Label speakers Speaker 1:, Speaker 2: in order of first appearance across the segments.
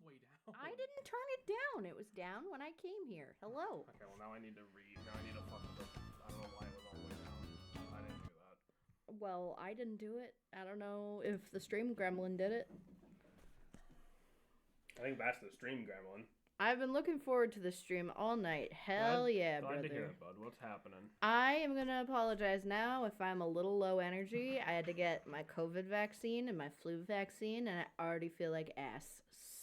Speaker 1: way down.
Speaker 2: I didn't turn it down. It was down when I came here. Hello.
Speaker 1: Okay, well now I need to read. Now I need to fuck with it. I don't know why it was all the way down. I didn't do that.
Speaker 2: Well, I didn't do it. I don't know if the stream gremlin did it.
Speaker 1: I think that's the stream gremlin.
Speaker 2: I've been looking forward to this stream all night. Hell yeah, brother.
Speaker 1: Glad to hear it, bud. What's happening?
Speaker 2: I am going to apologize now if I'm a little low energy. I had to get my COVID vaccine and my flu vaccine, and I already feel like ass.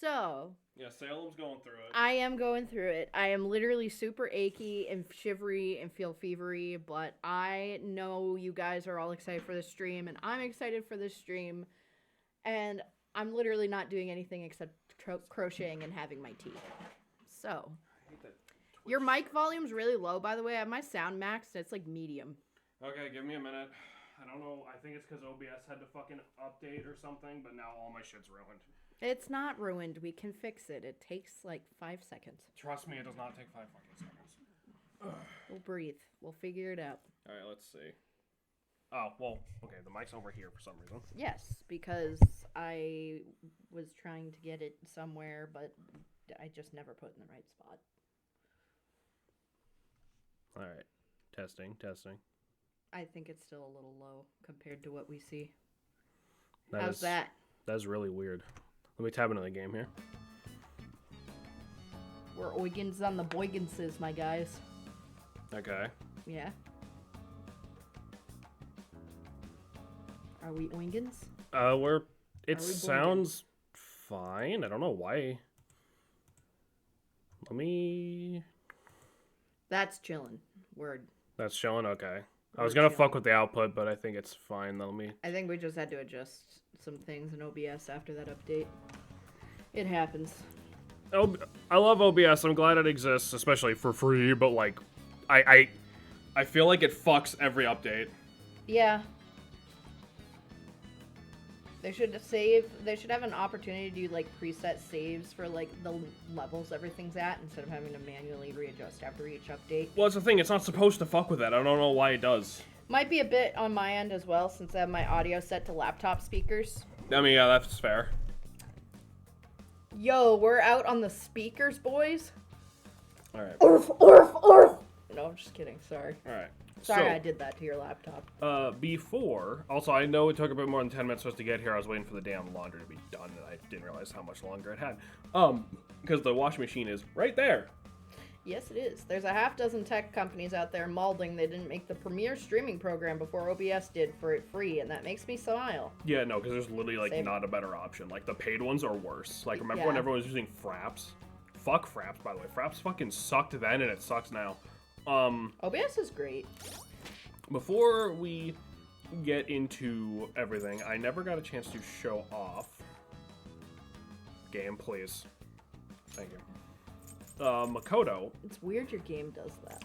Speaker 2: So...
Speaker 1: Yeah, Salem's going through it.
Speaker 2: I am going through it. I am literally super achy and shivery and feel fevery, but I know you guys are all excited for this stream, and I'm excited for this stream, and I'm literally not doing anything except crocheting and having my tea. So, your mic volume's really low, by the way. I have my sound maxed, and it's like medium.
Speaker 1: Okay, give me a minute. I don't know. I think it's because OBS had to fucking update or something, but now all my shit's ruined.
Speaker 2: It's not ruined. We can fix it. It takes like 5 seconds.
Speaker 1: Trust me, it does not take 5 fucking seconds.
Speaker 2: We'll breathe. We'll figure it out.
Speaker 1: All right, let's see. Oh, well, okay, the mic's over here for some reason.
Speaker 2: Yes, because I was trying to get it somewhere, but I just never put it in the right spot.
Speaker 1: All right, testing.
Speaker 2: I think it's still a little low compared to what we see. How's that?
Speaker 1: That's really weird. Let me tab into the game here.
Speaker 2: We're oigans on the boiganses, my guys.
Speaker 1: Okay.
Speaker 2: Yeah. Are we oingans?
Speaker 1: It sounds fine. I don't know why. Let me...
Speaker 2: That's chillin'. Word.
Speaker 1: That's showing? Okay. I was gonna fuck with the output, but I think it's fine. Let me...
Speaker 2: I think we just had to adjust some things in OBS after that update. It happens.
Speaker 1: I love OBS. I'm glad it exists, especially for free, but like, I feel like it fucks every update.
Speaker 2: Yeah. They should have an opportunity to do like preset saves for like the levels everything's at instead of having to manually readjust after each update.
Speaker 1: Well, that's the thing. It's not supposed to fuck with that. I don't know why it does.
Speaker 2: Might be a bit on my end as well since I have my audio set to laptop speakers.
Speaker 1: I mean, yeah, that's fair.
Speaker 2: Yo, we're out on the speakers, boys.
Speaker 1: All right.
Speaker 2: No, I'm just kidding. Sorry.
Speaker 1: All right.
Speaker 2: Sorry I did that to your laptop.
Speaker 1: Also, I know it took a bit more than 10 minutes for us to get here. I was waiting for the damn laundry to be done, and I didn't realize how much longer it had. Because the washing machine is right there.
Speaker 2: Yes, it is. There's a half dozen tech companies out there mauling they didn't make the premier streaming program before OBS did for it free, and that makes me smile.
Speaker 1: Yeah, no, because there's literally, like, not a better option. Like, the paid ones are worse. Like, remember when everyone was using Fraps? Fuck Fraps, by the way. Fraps fucking sucked then, and it sucks now.
Speaker 2: OBS is great.
Speaker 1: Before we get into everything, I never got a chance to show off. Game, please. Thank you. Makoto.
Speaker 2: It's weird your game does that.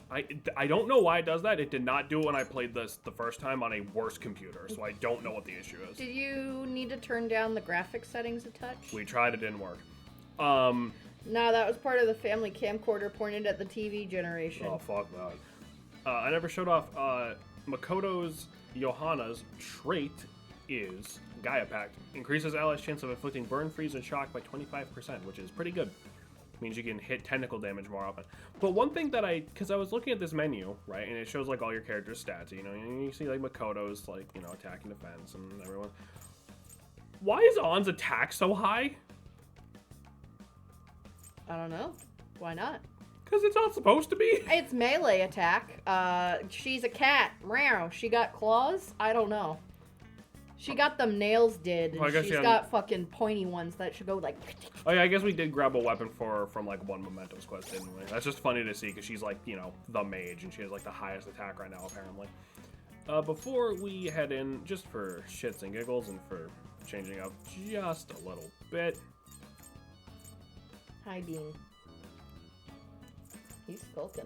Speaker 1: I don't know why it does that. It did not do it when I played this the first time on a worse computer, so I don't know what the issue is.
Speaker 2: Did you need to turn down the graphics settings a touch?
Speaker 1: We tried, it didn't work.
Speaker 2: No, that was part of the family camcorder pointed at the TV generation.
Speaker 1: Oh, fuck that. I never showed off, Makoto's Johanna's trait is Gaia Pact. Increases allies' chance of inflicting burn, freeze, and shock by 25%, which is pretty good. Means you can hit technical damage more often. But one thing that because I was looking at this menu, right, and it shows, like, all your characters' stats, you know, and you see, like, Makoto's, like, you know, attack and defense and everyone. Why is On's attack so high?
Speaker 2: I don't know. Why not?
Speaker 1: Because it's not supposed to be.
Speaker 2: It's melee attack. She's a cat. Meow. She got claws? I don't know. She got them nails did, and she's got fucking pointy ones that should go like...
Speaker 1: Oh yeah, I guess we did grab a weapon from like one Mementos quest, didn't we? That's just funny to see, because she's like, you know, the mage, and she has like the highest attack right now, apparently. Before we head in, just for shits and giggles, and for changing up just a little bit.
Speaker 2: Hi, Dean. He's skulking.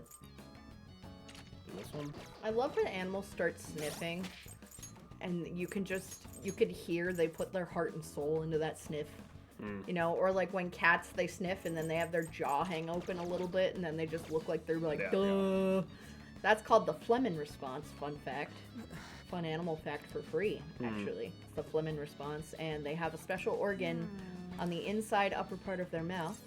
Speaker 1: This one.
Speaker 2: I love when animals start sniffing, and you could hear they put their heart and soul into that sniff. You know, or like when cats, they sniff and then they have their jaw hang open a little bit and then they just look like they're like, duh. Yeah. That's called the Flehmen response, fun fact. Fun animal fact for free, actually. It's the Flehmen response, and they have a special organ on the inside upper part of their mouth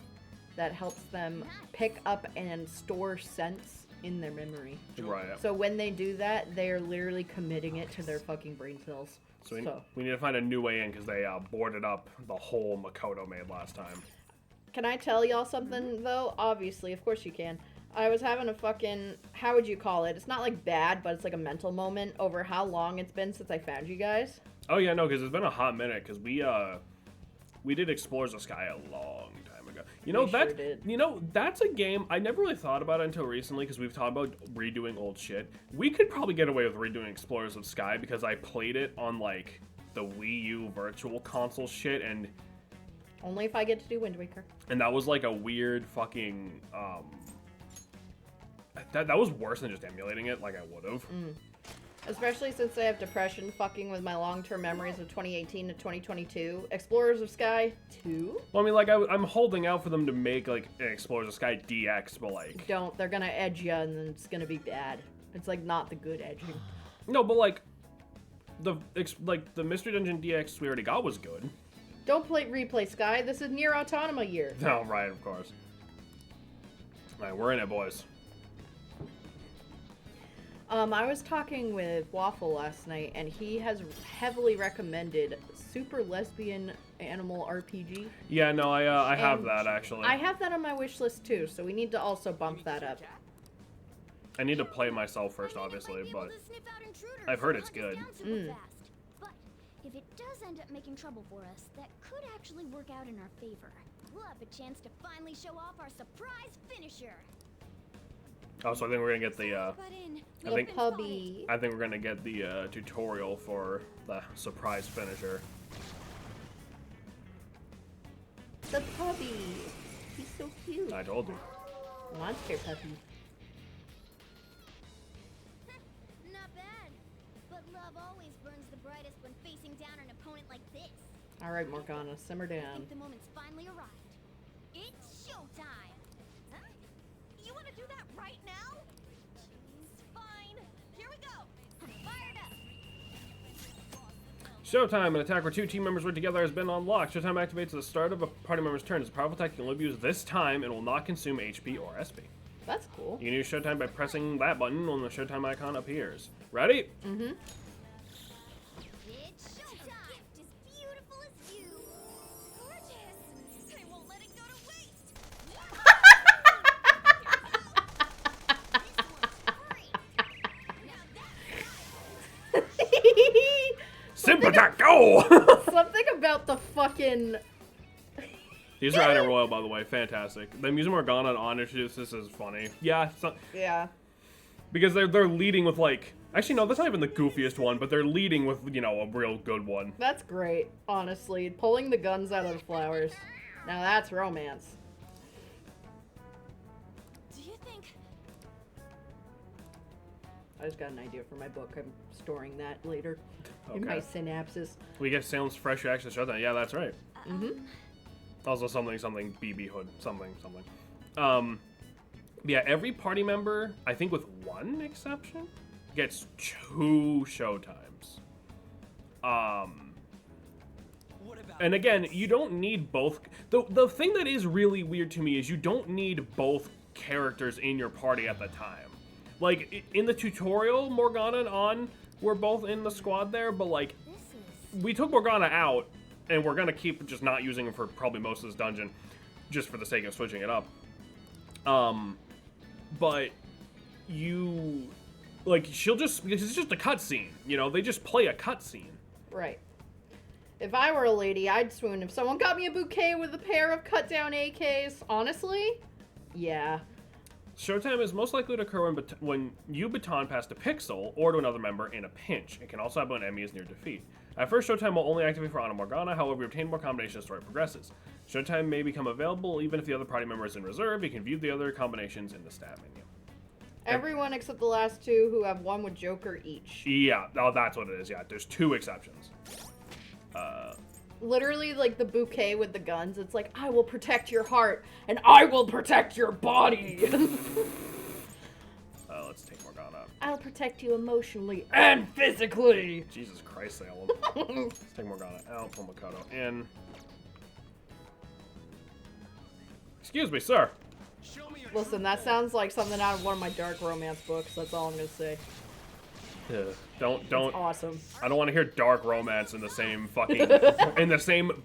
Speaker 2: that helps them pick up and store scents in their memory.
Speaker 1: Right.
Speaker 2: So when they do that, they are literally committing it to their fucking brain cells.
Speaker 1: So we need to find a new way in because they boarded up the hole Makoto made last time.
Speaker 2: Can I tell y'all something, though? Obviously, of course you can. I was having a fucking, how would you call it? It's not like bad, but it's like a mental moment over how long it's been since I found you guys.
Speaker 1: Oh yeah, no, because it's been a hot minute. Because we did Explorers of Sky a long time ago. You know that's a game I never really thought about it until recently because we've talked about redoing old shit. We could probably get away with redoing Explorers of Sky because I played it on like the Wii U Virtual Console shit and.
Speaker 2: Only if I get to do Wind Waker.
Speaker 1: And that was like a weird fucking that was worse than just emulating it like I would have.
Speaker 2: Especially since I have depression fucking with my long-term memories of 2018 to 2022. Explorers of Sky 2?
Speaker 1: Well, I mean, like, I'm holding out for them to make, like, an Explorers of Sky DX, but, like...
Speaker 2: Don't. They're gonna edge you, and then it's gonna be bad. It's, like, not the good edging.
Speaker 1: No, but, like, the Mystery Dungeon DX we already got was good.
Speaker 2: Don't replay Sky. This is Nier Automata year.
Speaker 1: No, right, of course. Alright, we're in it, boys.
Speaker 2: I was talking with Waffle last night, and he has heavily recommended Super Lesbian Animal RPG.
Speaker 1: Yeah, no, I have that, actually.
Speaker 2: I have that on my wish list, too, so we need to also bump that up.
Speaker 1: I need to play it myself first, obviously, but I've heard it's good.
Speaker 3: But if it does end up making trouble for us, that could actually work out in our favor. We'll have a chance to finally show off our surprise finisher.
Speaker 1: Oh, so I think we're gonna get the,
Speaker 2: puppy.
Speaker 1: I think we're gonna get the, tutorial for the surprise finisher.
Speaker 2: The puppy. He's so cute.
Speaker 1: I told you.
Speaker 2: Monster puppy.
Speaker 3: Not bad. But love always burns the brightest when facing down an opponent like this.
Speaker 2: Alright, Morgana, simmer
Speaker 3: I
Speaker 2: down.
Speaker 3: think the moment's finally arrived. It's showtime! Huh? You want to do that right now? Jeez, fine. Here we go. Fired up.
Speaker 1: Showtime, an attack where two team members work together has been unlocked. Showtime activates at the start of a party member's turn. It's a powerful attack you can only be used this time and will not consume HP or SP.
Speaker 2: That's cool.
Speaker 1: You can use Showtime by pressing that button when the Showtime icon appears. Ready?
Speaker 2: Mm-hmm.
Speaker 3: It's showtime! Gift as beautiful as you. Gorgeous! I won't let it go to waste.
Speaker 1: Simp attack, go!
Speaker 2: Something about the fucking...
Speaker 1: These are Ina Royal, by the way. Fantastic. Them using Morgana and Honor introduces is funny. Yeah.
Speaker 2: Yeah.
Speaker 1: Because they're leading with, like... Actually, no, that's not even the goofiest one, but they're leading with, you know, a real good one.
Speaker 2: That's great, honestly. Pulling the guns out of the flowers. Now that's romance.
Speaker 3: Do you think...
Speaker 2: I just got an idea for my book. I'm storing that later in
Speaker 1: Okay.
Speaker 2: my synapses.
Speaker 1: We get Salem's fresh reaction to Showtime. Yeah, that's right.
Speaker 2: Mm-hmm.
Speaker 1: Also something BB Hood. Something. Yeah, every party member, I think with one exception, gets 2 Showtimes. And again, you don't need both. The thing that is really weird to me is you don't need both characters in your party at the time. Like, in the tutorial, Morgana and An were both in the squad there, but, like, we took Morgana out, and we're gonna keep just not using her for probably most of this dungeon, just for the sake of switching it up. But you... Like, she'll just... Because it's just a cutscene, you know? They just play a cutscene.
Speaker 2: Right. If I were a lady, I'd swoon. If someone got me a bouquet with a pair of cut-down AKs, honestly, yeah.
Speaker 1: Showtime is most likely to occur when you baton pass to Pixel or to another member in a pinch. It can also happen when enemy is near defeat. At first, Showtime will only activate for Ana Morgana, however, you obtain more combinations as the story progresses. Showtime may become available even if the other party member is in reserve. You can view the other combinations in the stat menu.
Speaker 2: Everyone except the last 2 who have 1 with Joker each.
Speaker 1: Yeah, oh, that's what it is, yeah. There's 2 exceptions.
Speaker 2: Literally, like, the bouquet with the guns, it's like, I will protect your heart, and I will protect your body!
Speaker 1: Let's take Morgana.
Speaker 2: I'll protect you emotionally and physically!
Speaker 1: Jesus Christ, Salem. Let's take Morgana out, pull Makoto in. Excuse me, sir.
Speaker 2: Listen, that sounds like something out of one of my dark romance books. That's all I'm gonna say.
Speaker 1: Don't.
Speaker 2: It's awesome.
Speaker 1: I don't want to hear dark romance in the same fucking in the same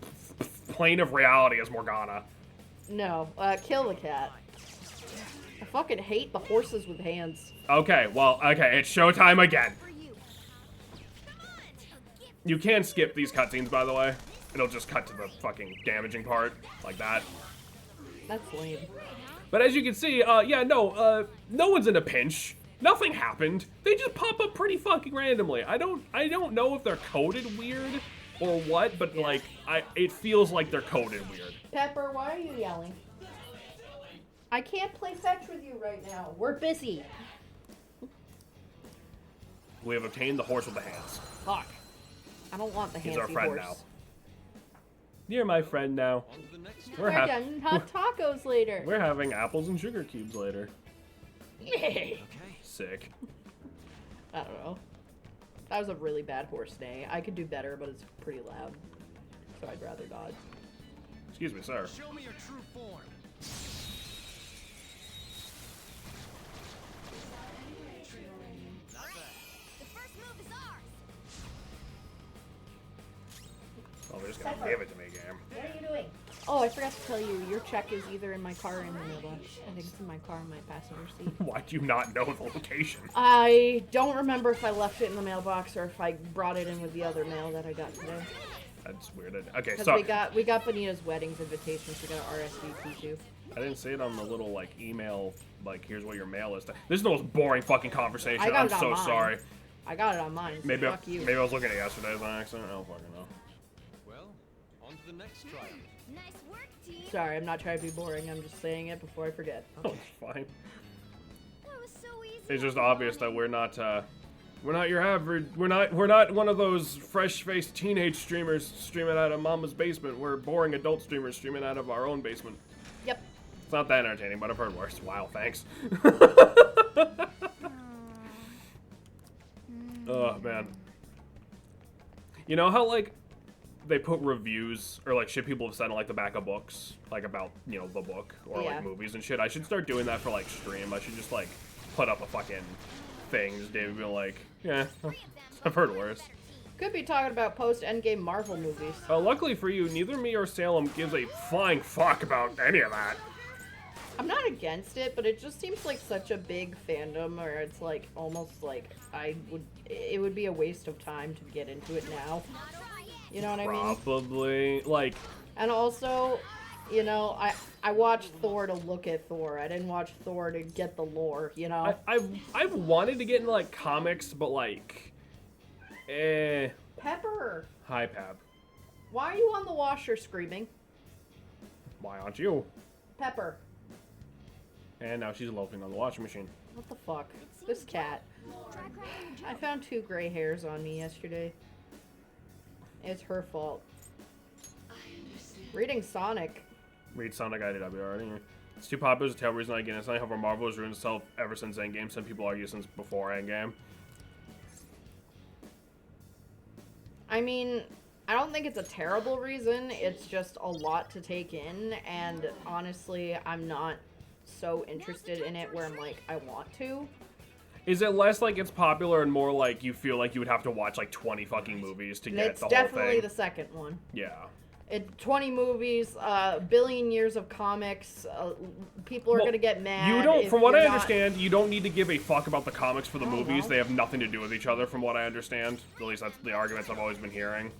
Speaker 1: plane of reality as Morgana.
Speaker 2: No, kill the cat. I fucking hate the horses with hands.
Speaker 1: Okay, well, okay, it's showtime again.
Speaker 3: For you. Come on.
Speaker 1: You can skip these cutscenes, by the way. It'll just cut to the fucking damaging part, like that.
Speaker 2: That's lame.
Speaker 1: But as you can see, no one's in a pinch. Nothing happened. They just pop up pretty fucking randomly. I don't know if they're coded weird or what, but like, it feels like they're coded weird.
Speaker 2: Pepper, why are you yelling? I can't play fetch with you right now. We're busy.
Speaker 1: We have obtained the horse with the hands.
Speaker 2: Fuck. I don't want the handsy
Speaker 1: He's our friend
Speaker 2: horse.
Speaker 1: now. You're my friend now.
Speaker 2: We're having hot tacos later.
Speaker 1: We're having apples and sugar cubes later.
Speaker 2: Yay.
Speaker 1: Sick.
Speaker 2: I don't know. That was a really bad horse neigh. I could do better, but it's pretty loud. So I'd rather not.
Speaker 1: Excuse me, sir.
Speaker 4: Show me your true form.
Speaker 3: The first move is ours.
Speaker 1: Oh, they're just gonna give it to me, game.
Speaker 2: What are you doing? Oh, I forgot to tell you. Your check is either in my car or in the mailbox. I think it's in my car in my passenger seat.
Speaker 1: Why do you not know the location?
Speaker 2: I don't remember if I left it in the mailbox or if I brought it in with the other mail that I got today.
Speaker 1: That's weird. Okay,
Speaker 2: Because
Speaker 1: so
Speaker 2: we got Benita's wedding's invitations. We got an RSVP too.
Speaker 1: I didn't see it on the little like email. Like, here's what your mail is. This is the most boring fucking conversation.
Speaker 2: I got
Speaker 1: I'm
Speaker 2: it on
Speaker 1: so
Speaker 2: mine.
Speaker 1: sorry.
Speaker 2: I got it on mine. So
Speaker 1: Maybe
Speaker 2: fuck you.
Speaker 1: maybe I was looking at yesterday's on accident. I don't fucking know.
Speaker 4: Well, on to the next trial.
Speaker 3: Nice work, team.
Speaker 2: Sorry, I'm not trying to be boring. I'm just saying it before I forget.
Speaker 1: Oh, it's fine.
Speaker 3: That was so easy.
Speaker 1: It's just obvious that we're not your average. We're not one of those fresh-faced teenage streamers streaming out of mama's basement. We're boring adult streamers streaming out of our own basement.
Speaker 2: Yep.
Speaker 1: It's not that entertaining, but I've heard worse. Wow, thanks. Oh man. You know how like they put reviews or like shit people have said on like the back of books, like about, you know, the book or
Speaker 2: Yeah.
Speaker 1: like movies and shit. I should start doing that for like stream. I should just like put up a fucking thing, just David being like, yeah, I've heard worse.
Speaker 2: Could be talking about post-Endgame Marvel movies.
Speaker 1: Luckily for you, neither me or Salem gives a flying fuck about any of that.
Speaker 2: I'm not against it, but it just seems like such a big fandom where it's like almost like it would be a waste of time to get into it now. You know what I mean?
Speaker 1: Probably like.
Speaker 2: And also, you know, I watched Thor to look at Thor. I didn't watch Thor to get the lore, you know?
Speaker 1: I've wanted to get into like comics, but like,
Speaker 2: Pepper,
Speaker 1: Hi, Pab.
Speaker 2: why are you on the washer screaming?
Speaker 1: Why aren't you?
Speaker 2: Pepper,
Speaker 1: And now she's loafing on the washing machine.
Speaker 2: what the fuck? This cat.
Speaker 3: Try cracking your
Speaker 2: I
Speaker 3: joke.
Speaker 2: found 2 gray hairs on me yesterday. It's her fault. Reading Sonic.
Speaker 1: Read Sonic IDW already. It's too popular to tell reason I get it. It's not how Marvel has ruined itself ever since Endgame. Some people argue since before Endgame.
Speaker 2: I mean, I don't think it's a terrible reason. It's just a lot to take in, and honestly, I'm not so interested in it where I'm like, I want to.
Speaker 1: Is it less like it's popular and more like you feel like you would have to watch like 20 fucking movies to
Speaker 2: And
Speaker 1: get
Speaker 2: it's
Speaker 1: the whole
Speaker 2: definitely
Speaker 1: thing?
Speaker 2: the second one.
Speaker 1: Yeah.
Speaker 2: 20 movies, a billion years of comics. People are
Speaker 1: Well,
Speaker 2: gonna get mad.
Speaker 1: You don't,
Speaker 2: if
Speaker 1: from what
Speaker 2: you're
Speaker 1: I
Speaker 2: not-
Speaker 1: understand, you don't need to give a fuck about the comics for the
Speaker 2: I don't
Speaker 1: movies.
Speaker 2: know.
Speaker 1: They have nothing to do with each other, from what I understand. At least that's the arguments I've always been hearing.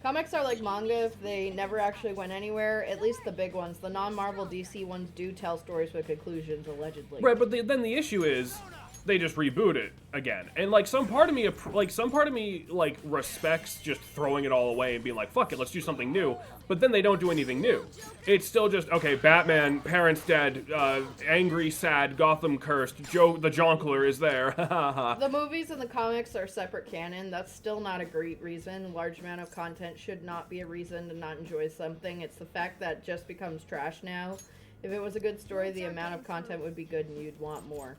Speaker 2: Comics are like manga if they never actually went anywhere. At least the big ones. The non-Marvel DC ones do tell stories with conclusions, allegedly.
Speaker 1: Right, but then the issue is they just reboot it again, and like some part of me respects just throwing it all away and being like, fuck it, let's do something new. But then they don't do anything new. It's still just, okay, Batman, parents dead, angry, sad, Gotham cursed, Joe the Jongleur is there.
Speaker 2: The movies and the comics are separate canon. That's still not a great reason. Large amount of content should not be a reason to not enjoy something. It's the fact that it just becomes trash now. If it was a good story, the amount of content would be good and you'd want more.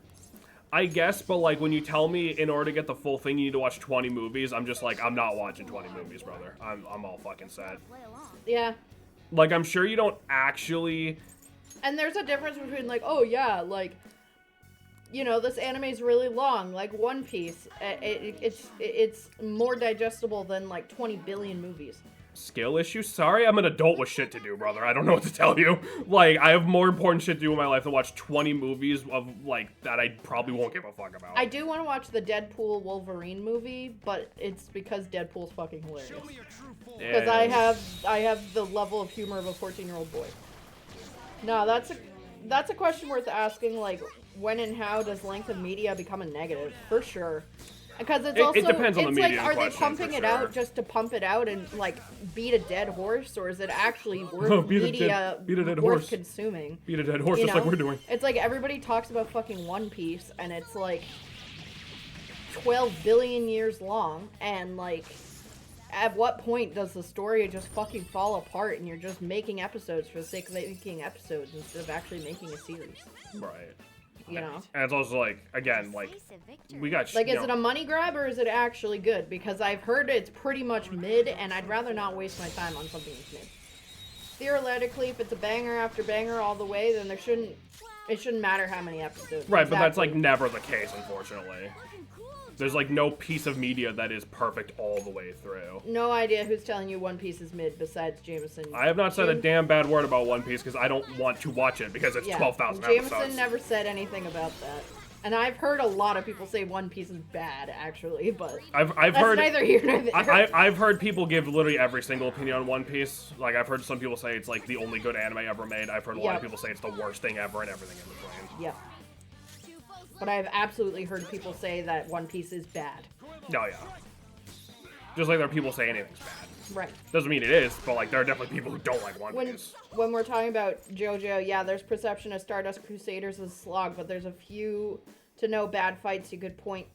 Speaker 1: I guess, but like when you tell me in order to get the full thing you need to watch 20 movies, I'm just like, I'm not watching 20 movies, brother. I'm all fucking sad.
Speaker 3: Play along.
Speaker 2: Yeah.
Speaker 1: Like, I'm sure you don't actually...
Speaker 2: And there's a difference between, like, oh, yeah, like, you know, this anime's really long, like One Piece. It's more digestible than, like, 20 billion movies.
Speaker 1: Skill issue? Sorry, I'm an adult with shit to do, brother. I don't know what to tell you. Like, I have more important shit to do in my life than watch 20 movies of, like, that I probably won't give a fuck about.
Speaker 2: I do want to watch the Deadpool Wolverine movie, but it's because Deadpool's fucking hilarious.
Speaker 4: Show me your true form.
Speaker 2: Because I have the level of humor of a 14-year-old boy. No, that's a question worth asking, like, when and how does length of media become a negative? For sure. Because it's also,
Speaker 1: it depends on the
Speaker 2: it's
Speaker 1: media
Speaker 2: like, are they
Speaker 1: question,
Speaker 2: pumping
Speaker 1: for
Speaker 2: it
Speaker 1: sure.
Speaker 2: out just to pump it out and, like, beat a dead horse? Or is it actually worth
Speaker 1: Beat a
Speaker 2: media
Speaker 1: dead
Speaker 2: worth
Speaker 1: horse.
Speaker 2: consuming?
Speaker 1: Beat a dead horse
Speaker 2: You
Speaker 1: just like
Speaker 2: know?
Speaker 1: we're doing.
Speaker 2: It's like everybody talks about fucking One Piece, and it's like 12 billion years long, and like, at what point does the story just fucking fall apart and you're just making episodes for the sake of making episodes instead of actually making a series?
Speaker 1: Right.
Speaker 2: You know?
Speaker 1: And it's also like, again, like,
Speaker 3: Decisive victory.
Speaker 1: we got...
Speaker 2: Like,
Speaker 1: you
Speaker 2: is
Speaker 1: know,
Speaker 2: it a money grab or is it actually good? Because I've heard it's pretty much mid, and I'd rather not waste my time on something that's mid. Theoretically, if it's a banger after banger all the way, then it shouldn't matter how many episodes.
Speaker 1: Right, but that's, like,
Speaker 2: Exactly.
Speaker 1: never the case, unfortunately.
Speaker 3: Looking cool,
Speaker 1: There's, like, no piece of media that is perfect all the way through.
Speaker 2: No idea who's telling you One Piece is mid besides Jameson.
Speaker 1: I have not said a
Speaker 2: Jam-
Speaker 1: damn bad word about One Piece because I don't want to watch it because it's 12,000
Speaker 2: Jameson
Speaker 1: episodes.
Speaker 2: never said anything about that. And I've heard a lot of people say One Piece is bad, actually, but
Speaker 1: I've
Speaker 2: that's
Speaker 1: heard...
Speaker 2: neither here nor there.
Speaker 1: I've heard people give literally every single opinion on One Piece. Like, I've heard some people say it's, like, the only good anime ever made. I've heard a lot of
Speaker 2: Yep.
Speaker 1: people say it's the worst thing ever and everything in between.
Speaker 2: Yeah.
Speaker 3: two foes
Speaker 2: But I've absolutely heard people say that One Piece is bad.
Speaker 1: Oh, yeah. Just like there are people say anything's bad.
Speaker 2: Right.
Speaker 1: Doesn't mean it is, but, like, there are definitely people who don't like One
Speaker 2: When
Speaker 1: Piece.
Speaker 2: when we're talking about JoJo, yeah, there's perception of Stardust Crusaders as a slog, but there's a few to no bad fights you could point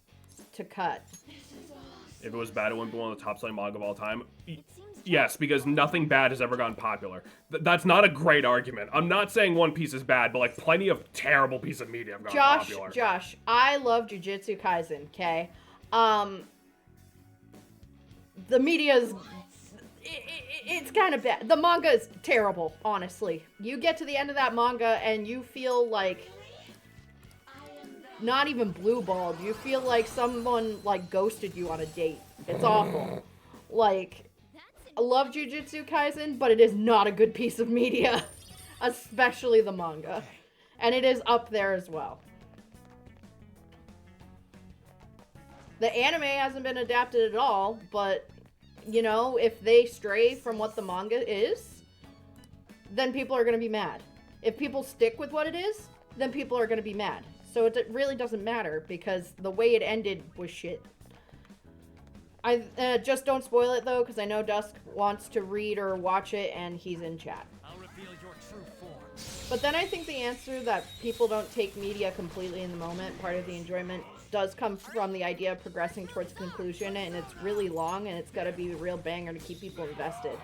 Speaker 2: to cut.
Speaker 1: If it was bad, it wouldn't be one of the top-selling manga of all time.
Speaker 3: seems
Speaker 1: Yes, because nothing bad has ever gotten popular. That's not a great argument. I'm not saying One Piece is bad, but, like, plenty of terrible pieces of media have gotten popular.
Speaker 2: Josh, I love Jujutsu Kaisen, okay? The media's... It's kind of bad. The manga is terrible, honestly. You get to the end of that manga and you feel like... Not even blue-balled. You feel like someone, like, ghosted you on a date. It's awful. Like, I love Jujutsu Kaisen, but it is not a good piece of media. Especially the manga. And it is up there as well. The anime hasn't been adapted at all, but, you know, if they stray from what the manga is, then people are going to be mad. If people stick with what it is, then people are going to be mad. So it really doesn't matter, because the way it ended was shit. I just don't spoil it, though, because I know Dusk wants to read or watch it, and he's in chat.
Speaker 4: I'll reveal your true form.
Speaker 2: But then I think the answer that people don't take media completely in the moment, part of the enjoyment, does come from the idea of progressing towards conclusion, and it's really long, and it's got to be a real banger to keep people invested.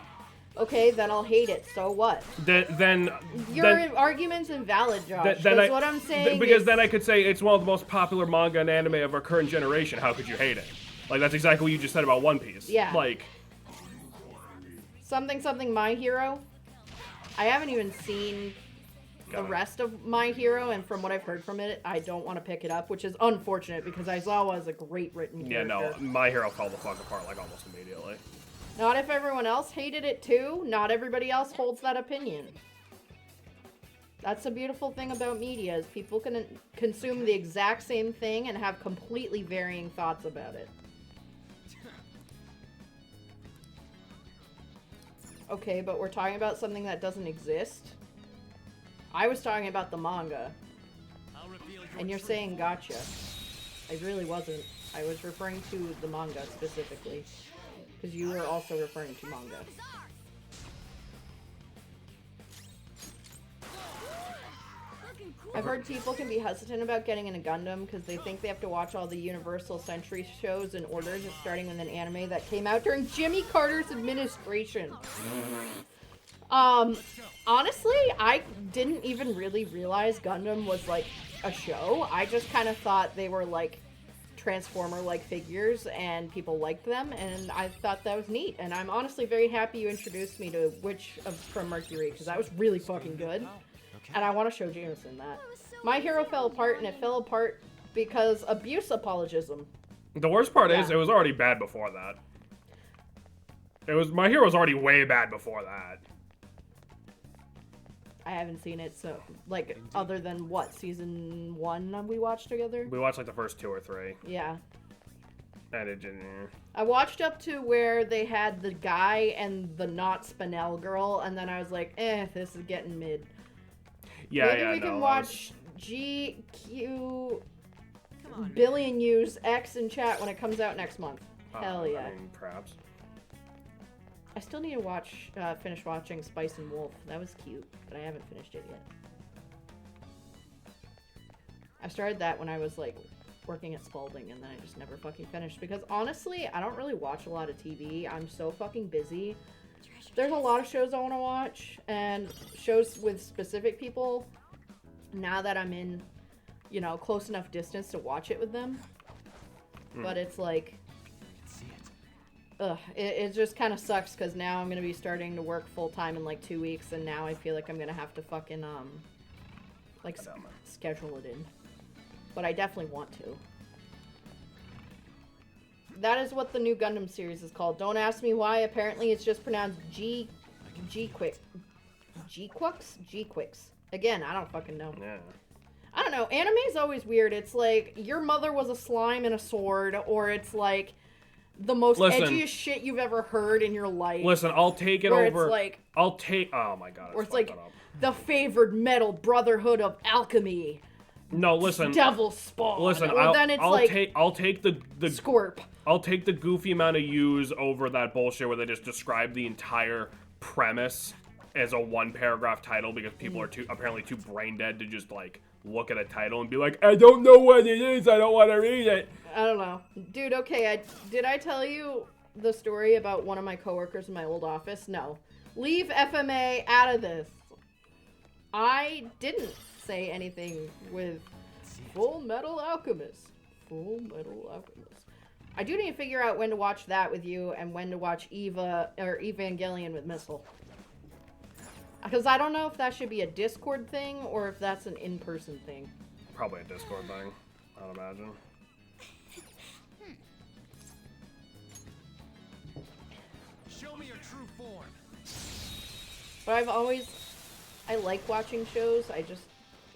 Speaker 2: Okay, then I'll hate it. So what?
Speaker 1: Then
Speaker 2: Your argument's invalid, Josh.
Speaker 1: then
Speaker 2: That's
Speaker 1: I-
Speaker 2: what I'm saying.
Speaker 1: because
Speaker 2: is-
Speaker 1: then I could say it's one of the most popular manga and anime of our current generation. How could you hate it? Like, that's exactly what you just said about One Piece.
Speaker 2: Yeah.
Speaker 1: Like,
Speaker 2: something My Hero. I haven't even seen the
Speaker 1: God.
Speaker 2: rest of My Hero, and from what I've heard from it, I don't want to pick it up, which is unfortunate because Aizawa is a great written
Speaker 1: yeah,
Speaker 2: character.
Speaker 1: no, My Hero fell the fuck apart, like, almost immediately.
Speaker 2: Not if everyone else hated it too. Not everybody else holds that opinion. That's the beautiful thing about media, is people can consume the exact same thing and have completely varying thoughts about it. Okay, but we're talking about something that doesn't exist. I was talking about the manga,
Speaker 4: I'll reveal your
Speaker 2: and you're
Speaker 4: true
Speaker 2: saying
Speaker 4: form.
Speaker 2: gotcha. I really wasn't. I was referring to the manga specifically, because you were also referring to manga.
Speaker 3: looking cool.
Speaker 2: I've heard people can be hesitant about getting into Gundam because they think they have to watch all the Universal Century shows in order, just starting with an anime that came out during Jimmy Carter's administration. Honestly, I didn't even really realize Gundam was like a show. I just kind of thought they were like Transformer-like figures, and people liked them, and I thought that was neat. And I'm honestly very happy you introduced me to Witch from Mercury, because that was really fucking good. And I want to show Jameson that. My Hero fell apart, and it fell apart because abuse apologism.
Speaker 1: The worst part is, it was already bad before that. My Hero was already way bad before that.
Speaker 2: I haven't seen it, so, like, other than what, season 1 we watched together?
Speaker 1: We watched like the first 2 or 3.
Speaker 2: Yeah.
Speaker 1: And it didn't.
Speaker 2: I watched up to where they had the guy and the not Spinel girl, and then I was like, this is getting mid.
Speaker 1: Yeah,
Speaker 2: Maybe
Speaker 1: yeah,
Speaker 2: we
Speaker 1: no,
Speaker 2: can watch GQ
Speaker 4: Come on,
Speaker 2: Billion Use X in chat when it comes out next month. Hell yeah.
Speaker 1: I mean, perhaps.
Speaker 2: I still need to finish watching Spice and Wolf. That was cute, but I haven't finished it yet. I started that when I was, like, working at Spalding, and then I just never fucking finished. Because, honestly, I don't really watch a lot of TV. I'm so fucking busy. There's a lot of shows I want to watch, and shows with specific people, now that I'm in, you know, close enough distance to watch it with them. But it's like... it just kind of sucks because now I'm going to be starting to work full-time in like 2 weeks, and now I feel like I'm going to have to fucking, like, schedule it in. But I definitely want to. That is what the new Gundam series is called. Don't ask me why. Apparently it's just pronounced G-Quix. Again, I don't fucking know.
Speaker 1: Yeah.
Speaker 2: I don't know. Anime's always weird. It's like, your mother was a slime and a sword, or it's like... the most edgiest shit you've ever heard in your life.
Speaker 1: Listen, I'll take it
Speaker 2: where
Speaker 1: over.
Speaker 2: It's like,
Speaker 1: oh my god.
Speaker 2: Or it's like the favored metal brotherhood of alchemy.
Speaker 1: No, listen.
Speaker 2: Devil spawn.
Speaker 1: Listen,
Speaker 2: or then it's
Speaker 1: I'll take the
Speaker 2: Scorp.
Speaker 1: I'll take the goofy amount of use over that bullshit where they just describe the entire premise as a 1-paragraph title because people are apparently too brain dead to just like look at a title and be like, I don't know what it is, I don't want to read it.
Speaker 2: I don't know. Dude, okay, did I tell you the story about one of my coworkers in my old office? No. Leave FMA out of this. I didn't say anything with Full Metal Alchemist. Full Metal Alchemist. I do need to figure out when to watch that with you and when to watch Evangelion with Missile. Because I don't know if that should be a Discord thing or if that's an in-person thing.
Speaker 1: Probably a Discord thing, I'd imagine.
Speaker 4: Show me your true form.
Speaker 2: But I like watching shows, I just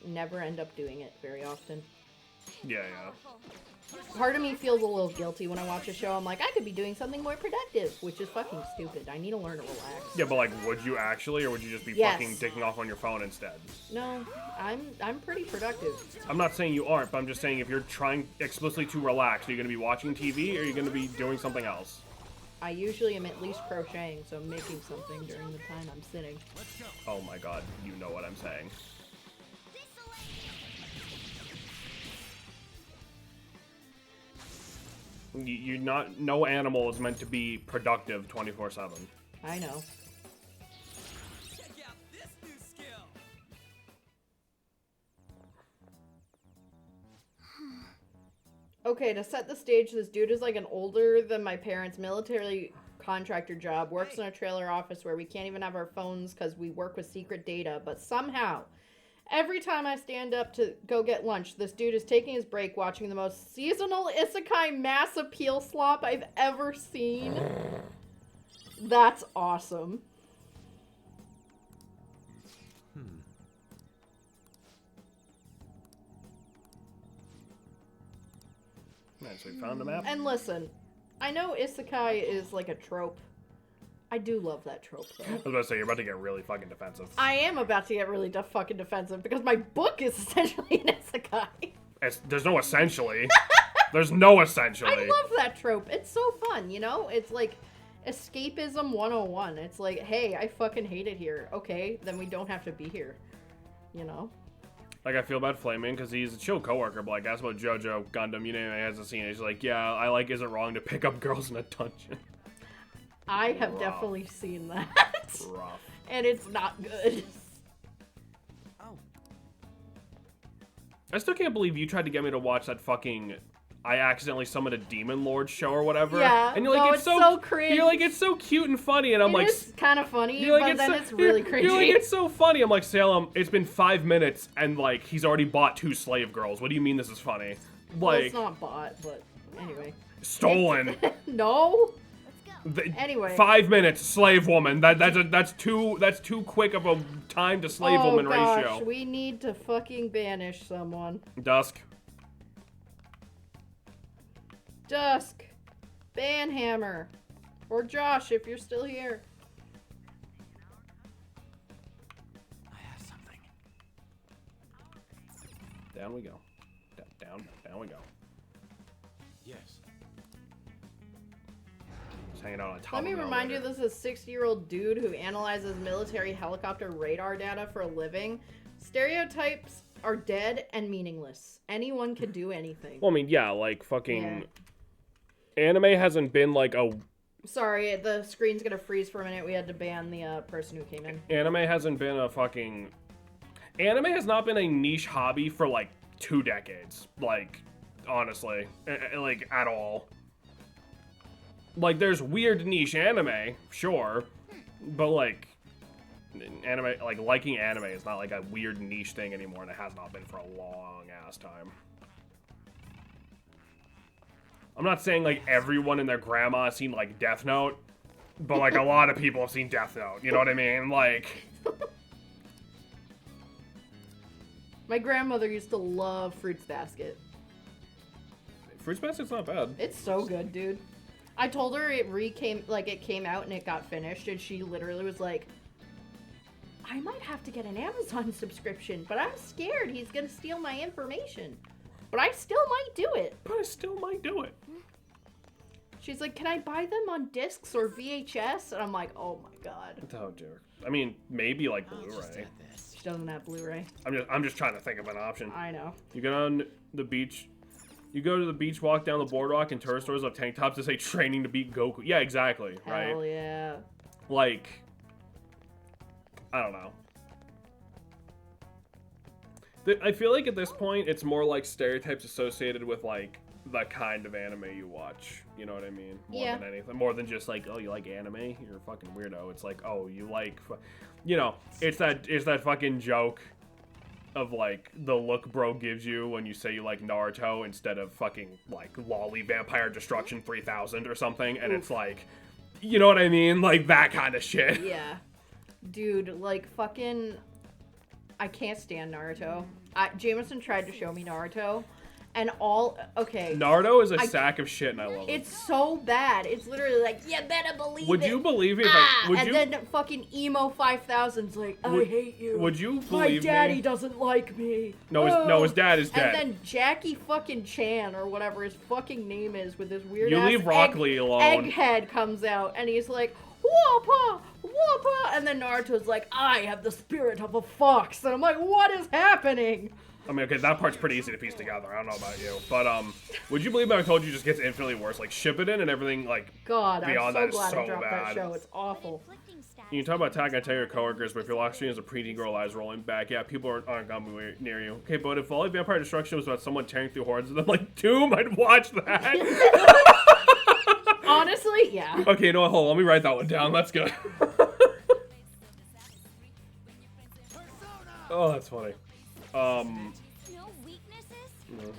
Speaker 2: never end up doing it very often.
Speaker 1: Yeah, yeah.
Speaker 2: Part of me feels a little guilty when I watch a show. I'm like, I could be doing something more productive, which is fucking stupid. I need to learn to relax.
Speaker 1: Yeah, but like, would you actually, or would you just be fucking dicking off on your phone instead?
Speaker 2: No, I'm pretty productive.
Speaker 1: I'm not saying you aren't, but I'm just saying if you're trying explicitly to relax, are you going to be watching TV or are you going to be doing something else?
Speaker 2: I usually am at least crocheting, so I'm making something during the time I'm sitting.
Speaker 4: Let's go.
Speaker 1: Oh my god, you know what I'm saying. No animal is meant to be productive 24/7.
Speaker 2: I know.
Speaker 4: Check out this new skill.
Speaker 2: Okay, to set the stage, this dude is like an older than my parents' military contractor job, works in a trailer office where we can't even have our phones because we work with secret data, but somehow, every time I stand up to go get lunch, this dude is taking his break watching the most seasonal isekai mass appeal slop I've ever seen. That's awesome.
Speaker 1: Nice, we found the map.
Speaker 2: And listen, I know isekai is like a trope. I do love that trope, though.
Speaker 1: I was about to say, you're about to get really fucking defensive.
Speaker 2: I am about to get really fucking defensive because my book is essentially an isekai.
Speaker 1: There's no essentially. There's no essentially.
Speaker 2: I love that trope. It's so fun, you know? It's like escapism 101. It's like, hey, I fucking hate it here. Okay, then we don't have to be here. You know?
Speaker 1: Like, I feel bad Flaming because he's a chill coworker, but like, ask about JoJo, Gundam, you know, he hasn't seen it. He's like, yeah, I like, is it wrong to pick up girls in a dungeon?
Speaker 2: I have definitely seen that.
Speaker 1: Rough.
Speaker 2: And it's not good.
Speaker 4: Oh.
Speaker 1: I still can't believe you tried to get me to watch that fucking I accidentally summoned a Demon Lord show or whatever.
Speaker 2: Yeah,
Speaker 1: And you're like,
Speaker 2: no,
Speaker 1: it's
Speaker 2: so cringe.
Speaker 1: You're like, it's so cute and funny, and I'm like,
Speaker 2: It's kind of funny,
Speaker 1: you're like,
Speaker 2: but then
Speaker 1: so,
Speaker 2: it's really
Speaker 1: you're
Speaker 2: cringy.
Speaker 1: like, it's so funny. I'm like, Salem, it's been 5 minutes, and like, he's already bought 2 slave girls. What do you mean this is funny?
Speaker 2: Well,
Speaker 1: Like,
Speaker 2: it's not bought, but anyway.
Speaker 1: stolen.
Speaker 2: No.
Speaker 3: Let's go.
Speaker 2: Anyway.
Speaker 1: 5 minutes, slave woman. That's too quick of a time to slave woman ratio.
Speaker 2: We need to fucking banish someone.
Speaker 1: Dusk.
Speaker 2: Dusk. Banhammer. Or Josh, if you're still here.
Speaker 4: I have something.
Speaker 1: Down we go. Down we go.
Speaker 4: Yes.
Speaker 1: Just hanging out on top
Speaker 2: Let
Speaker 1: of
Speaker 2: me
Speaker 1: an
Speaker 2: remind you,
Speaker 1: elevator.
Speaker 2: this is a 60-year-old dude who analyzes military helicopter radar data for a living. Stereotypes are dead and meaningless. Anyone can do anything.
Speaker 1: Well, I mean, yeah, like fucking anime hasn't been like a
Speaker 2: Sorry, the screen's gonna freeze for a minute. We had to ban the person who came in.
Speaker 1: anime hasn't been a fucking anime has not been a niche hobby for like 2 decades. Like, honestly, like at all. Like, there's weird niche anime, sure, but like anime, like liking anime is not like a weird niche thing anymore, and it has not been for a long ass time. I'm not saying like everyone and their grandma has seen like Death Note, but like a lot of people have seen Death Note. You know what I mean? Like,
Speaker 2: My grandmother used to love Fruits Basket.
Speaker 1: Fruits Basket's not bad.
Speaker 2: It's so good, dude. I told her it came out and it got finished, and she literally was like, I might have to get an Amazon subscription, but I'm scared he's gonna steal my information. But I still might do it.
Speaker 1: But I still might do it.
Speaker 2: She's like, can I buy them on discs or VHS? And I'm like, oh my god.
Speaker 1: Oh dear. I mean, maybe like
Speaker 4: I'll just
Speaker 1: Blu-ray.
Speaker 4: add this.
Speaker 2: She doesn't have Blu-ray.
Speaker 1: I'm just trying to think of an option.
Speaker 2: I know.
Speaker 1: You get on the beach. You go to the beach, walk down the boardwalk, and tourist stores have tank tops that say "training to beat Goku." Yeah, exactly. Right.
Speaker 2: Hell yeah.
Speaker 1: Like, I don't know. I feel like at this point, it's more like stereotypes associated with like the kind of anime you watch. You know what I mean? More
Speaker 2: Yeah.
Speaker 1: than anything. More than just like, oh, you like anime? You're a fucking weirdo. It's like, oh, you like, you know, it's that fucking joke of like the look bro gives you when you say you like Naruto instead of fucking like Lolly Vampire Destruction 3000 or something, and it's like, you know what I mean? Like that kind of shit.
Speaker 2: Yeah. Dude, like fucking I can't stand Naruto. Jameson tried to show me Naruto, and
Speaker 1: Naruto is a sack of shit, and I love it.
Speaker 2: it's so bad. It's literally like, you better believe
Speaker 1: Would
Speaker 2: it.
Speaker 1: you believe it?
Speaker 2: Then fucking emo 5000's like, I hate you.
Speaker 1: Would you
Speaker 2: My
Speaker 1: believe
Speaker 2: daddy
Speaker 1: me?
Speaker 2: doesn't like me.
Speaker 1: No, his dad is dead.
Speaker 2: And then Jackie fucking Chan, or whatever his fucking name is, with his weird
Speaker 1: You
Speaker 2: ass
Speaker 1: leave Rock Lee alone.
Speaker 2: Egghead comes out, and he's like, Whoppa! Whoppa! And then Naruto's like, I have the spirit of a fox. And I'm like, what is happening?
Speaker 1: I mean, okay, that part's pretty easy to piece together. I don't know about you, but would you believe that I told you it just gets infinitely worse? Like Shippuden and everything, like
Speaker 2: God, I'm
Speaker 1: beyond
Speaker 2: so
Speaker 1: that is
Speaker 2: glad I
Speaker 1: so
Speaker 2: dropped that
Speaker 1: bad.
Speaker 2: show. It's awful.
Speaker 3: Inflicting stats.
Speaker 1: You can talk about tag, I tell your coworkers, but if your lock screen is a preteen girl eyes rolling back, yeah, people aren't gonna be near you. Okay, but if Volley Vampire Destruction was about someone tearing through hordes of them like Doom, I'd watch that.
Speaker 2: Honestly, yeah.
Speaker 1: Okay, no, hold on, let me write that one down. That's good. Oh, that's funny.
Speaker 3: No weaknesses?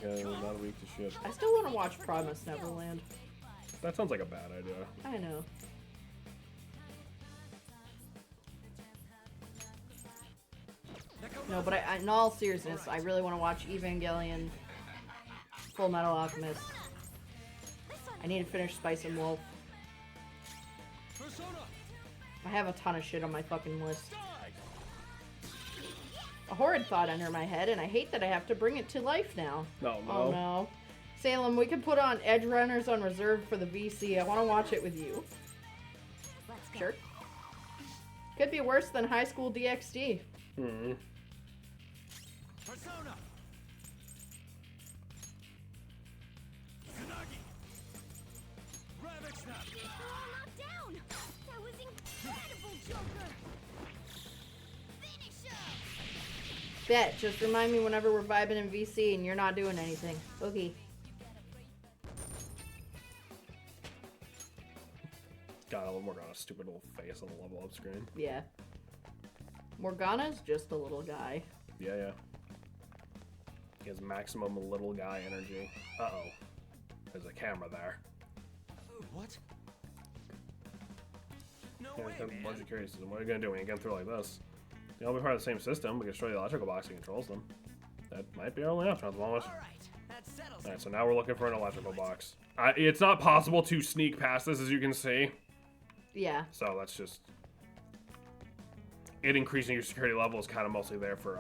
Speaker 1: Okay, not weak to shit.
Speaker 2: I still want to watch Promised Neverland.
Speaker 1: That sounds like a bad idea.
Speaker 2: I know. No, but in all seriousness, I really want to watch Evangelion, Full Metal Alchemist. I need to finish Spice and Wolf. I have a ton of shit on my fucking list. A horrid thought entered my head, and I hate that I have to bring it to life now.
Speaker 1: No.
Speaker 2: Oh no. Salem, we can put on Edge Runners on reserve for the VC. I want to watch it with you.
Speaker 3: Let's go.
Speaker 2: Sure. Could be worse than High School DxD.
Speaker 1: Hmm.
Speaker 4: Persona. Tsunagi. Rabbit snap.
Speaker 3: They're all knocked down. That was incredible, Joker. Finish him.
Speaker 2: Bet, just remind me whenever we're vibing in VC and you're not doing anything. Okay.
Speaker 1: Morgana's stupid little face on the level up screen.
Speaker 2: Yeah. Morgana's just a little guy.
Speaker 1: Yeah. He has maximum little guy energy. Uh-oh. There's a camera there.
Speaker 4: What? No
Speaker 1: Yeah,
Speaker 4: way,
Speaker 1: because
Speaker 4: man.
Speaker 1: Bunch of curious. What are you gonna do when you get through like this? They'll be part of the same system. We can destroy the electrical box that controls them. That might be our only option at the moment.
Speaker 4: All right, that settles it.
Speaker 1: Alright, so now we're looking for an electrical box. It's not possible to sneak past this, as you can see.
Speaker 2: Yeah.
Speaker 1: So that's just... It increasing your security level is kind of mostly there for,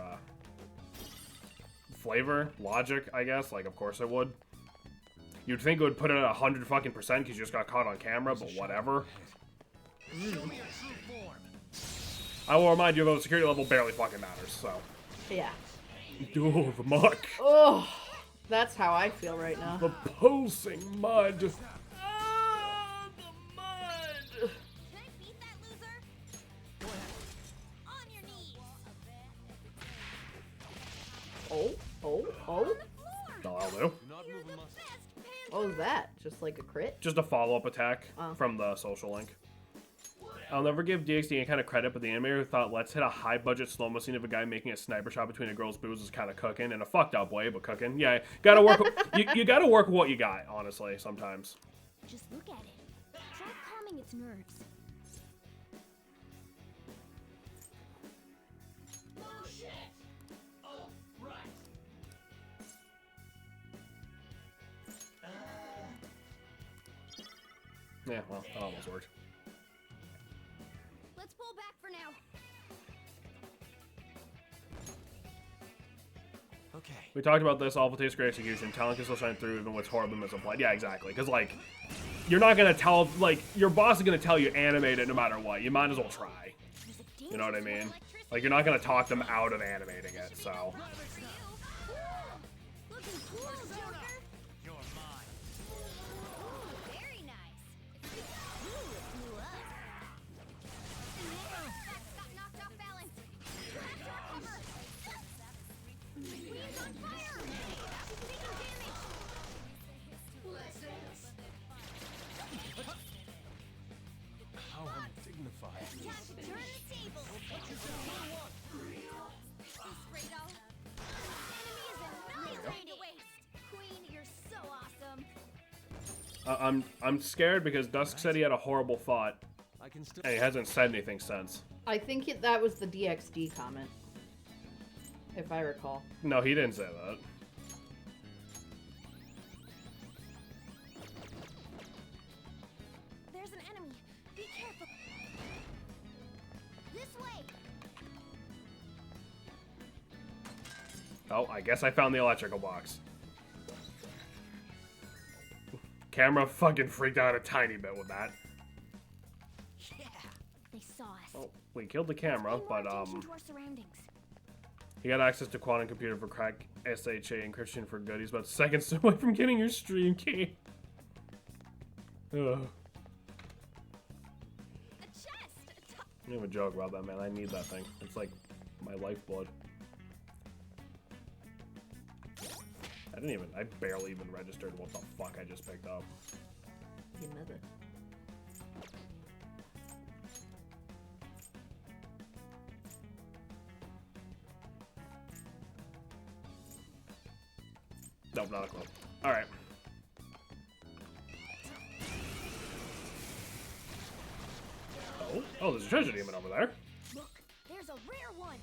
Speaker 1: flavor, logic, I guess. Like, of course it would. You'd think it would put it at 100 fucking percent because you just got caught on camera, but whatever.
Speaker 4: Show me your true form.
Speaker 1: I will remind you, though, the security level barely fucking matters, so...
Speaker 2: Yeah.
Speaker 1: Oh, the muck.
Speaker 2: Oh, that's how I feel right now.
Speaker 1: The pulsing mud.
Speaker 2: The mud.
Speaker 3: Can I beat that loser?
Speaker 4: Go ahead.
Speaker 3: On your knees.
Speaker 2: Oh.
Speaker 3: On the floor.
Speaker 1: No, I'll do.
Speaker 4: Do not
Speaker 3: You're
Speaker 4: move
Speaker 3: the
Speaker 4: a muscle.
Speaker 3: best panda.
Speaker 2: What was that? Just like a crit?
Speaker 1: Just a follow-up attack
Speaker 2: Oh.
Speaker 1: from the social link. I'll never give DXD any kind of credit, but the animator who thought let's hit a high-budget slow-mo scene of a guy making a sniper shot between a girl's boobs is kind of cooking, in a fucked-up way, but cooking. Yeah, gotta work. you gotta work what you got, honestly, sometimes.
Speaker 3: Just look at it. Try calming its nerves.
Speaker 1: Yeah, well, that almost worked.
Speaker 3: Let's pull back for now.
Speaker 4: Okay.
Speaker 1: We talked about this. Awful taste, great execution. Talent can still shine through even when it's horribly misapplied. Yeah, exactly. Because, like, you're not going to tell, like, your boss is going to tell you animate it no matter what. You might as well try.
Speaker 3: There's a
Speaker 1: You know what I
Speaker 3: dangerous
Speaker 1: mean?
Speaker 3: electricity
Speaker 1: Like, you're not going to talk them out of animating it, so.
Speaker 3: for you. Looking cool, Joker.
Speaker 4: You're mine.
Speaker 3: Very nice. Ooh, it blew up. That got knocked off balance. Cover. Queen's on fire. Taking damage.
Speaker 4: How undignified.
Speaker 3: Time to turn the tables. Spray doll. Enemy is annihilated. Queen, you're so awesome.
Speaker 1: I'm scared because Dusk said he had a horrible thought,
Speaker 4: I can still.
Speaker 1: and he hasn't said anything since.
Speaker 2: I think that was the DXD comment. If I recall.
Speaker 1: No, he didn't say that.
Speaker 3: There's an enemy. Be careful. This way.
Speaker 1: Oh, I guess I found the electrical box. Camera fucking freaked out a tiny bit with that.
Speaker 4: Yeah.
Speaker 3: They saw us.
Speaker 1: Well, we killed the camera,
Speaker 3: Pay more
Speaker 1: but
Speaker 3: attention to our surroundings.
Speaker 1: he got access to quantum computer for crack SHA encryption for good. He's about seconds away from getting your stream key. Ugh.
Speaker 3: A chest.
Speaker 1: I don't have a joke about that, man. I need that thing. It's like my lifeblood. I barely even registered what the fuck I just picked up.
Speaker 2: Your mother.
Speaker 1: Nope, not a clue. Alright. Oh, there's a treasure demon over there.
Speaker 3: Look, there's a rare one.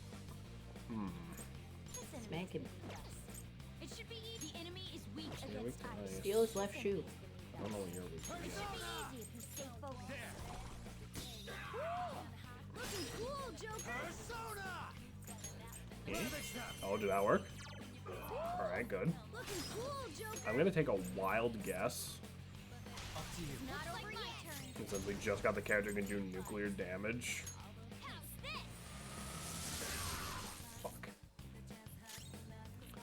Speaker 3: This enemy
Speaker 2: Smacking.
Speaker 3: is us. It should be easy. The enemy is weak
Speaker 1: Yeah,
Speaker 3: against
Speaker 1: we can-
Speaker 3: ice.
Speaker 2: Steal his left shoe.
Speaker 1: I don't know what you're
Speaker 3: It should be easy if you stay focused. Looking cool, Joker.
Speaker 1: Oh, did that work? Alright, good.
Speaker 3: Looking cool, Joker.
Speaker 1: I'm gonna take a wild guess.
Speaker 4: Up to you.
Speaker 3: Not over yet.
Speaker 1: And since we just got the character who can do nuclear damage.
Speaker 3: How's this?
Speaker 1: Fuck.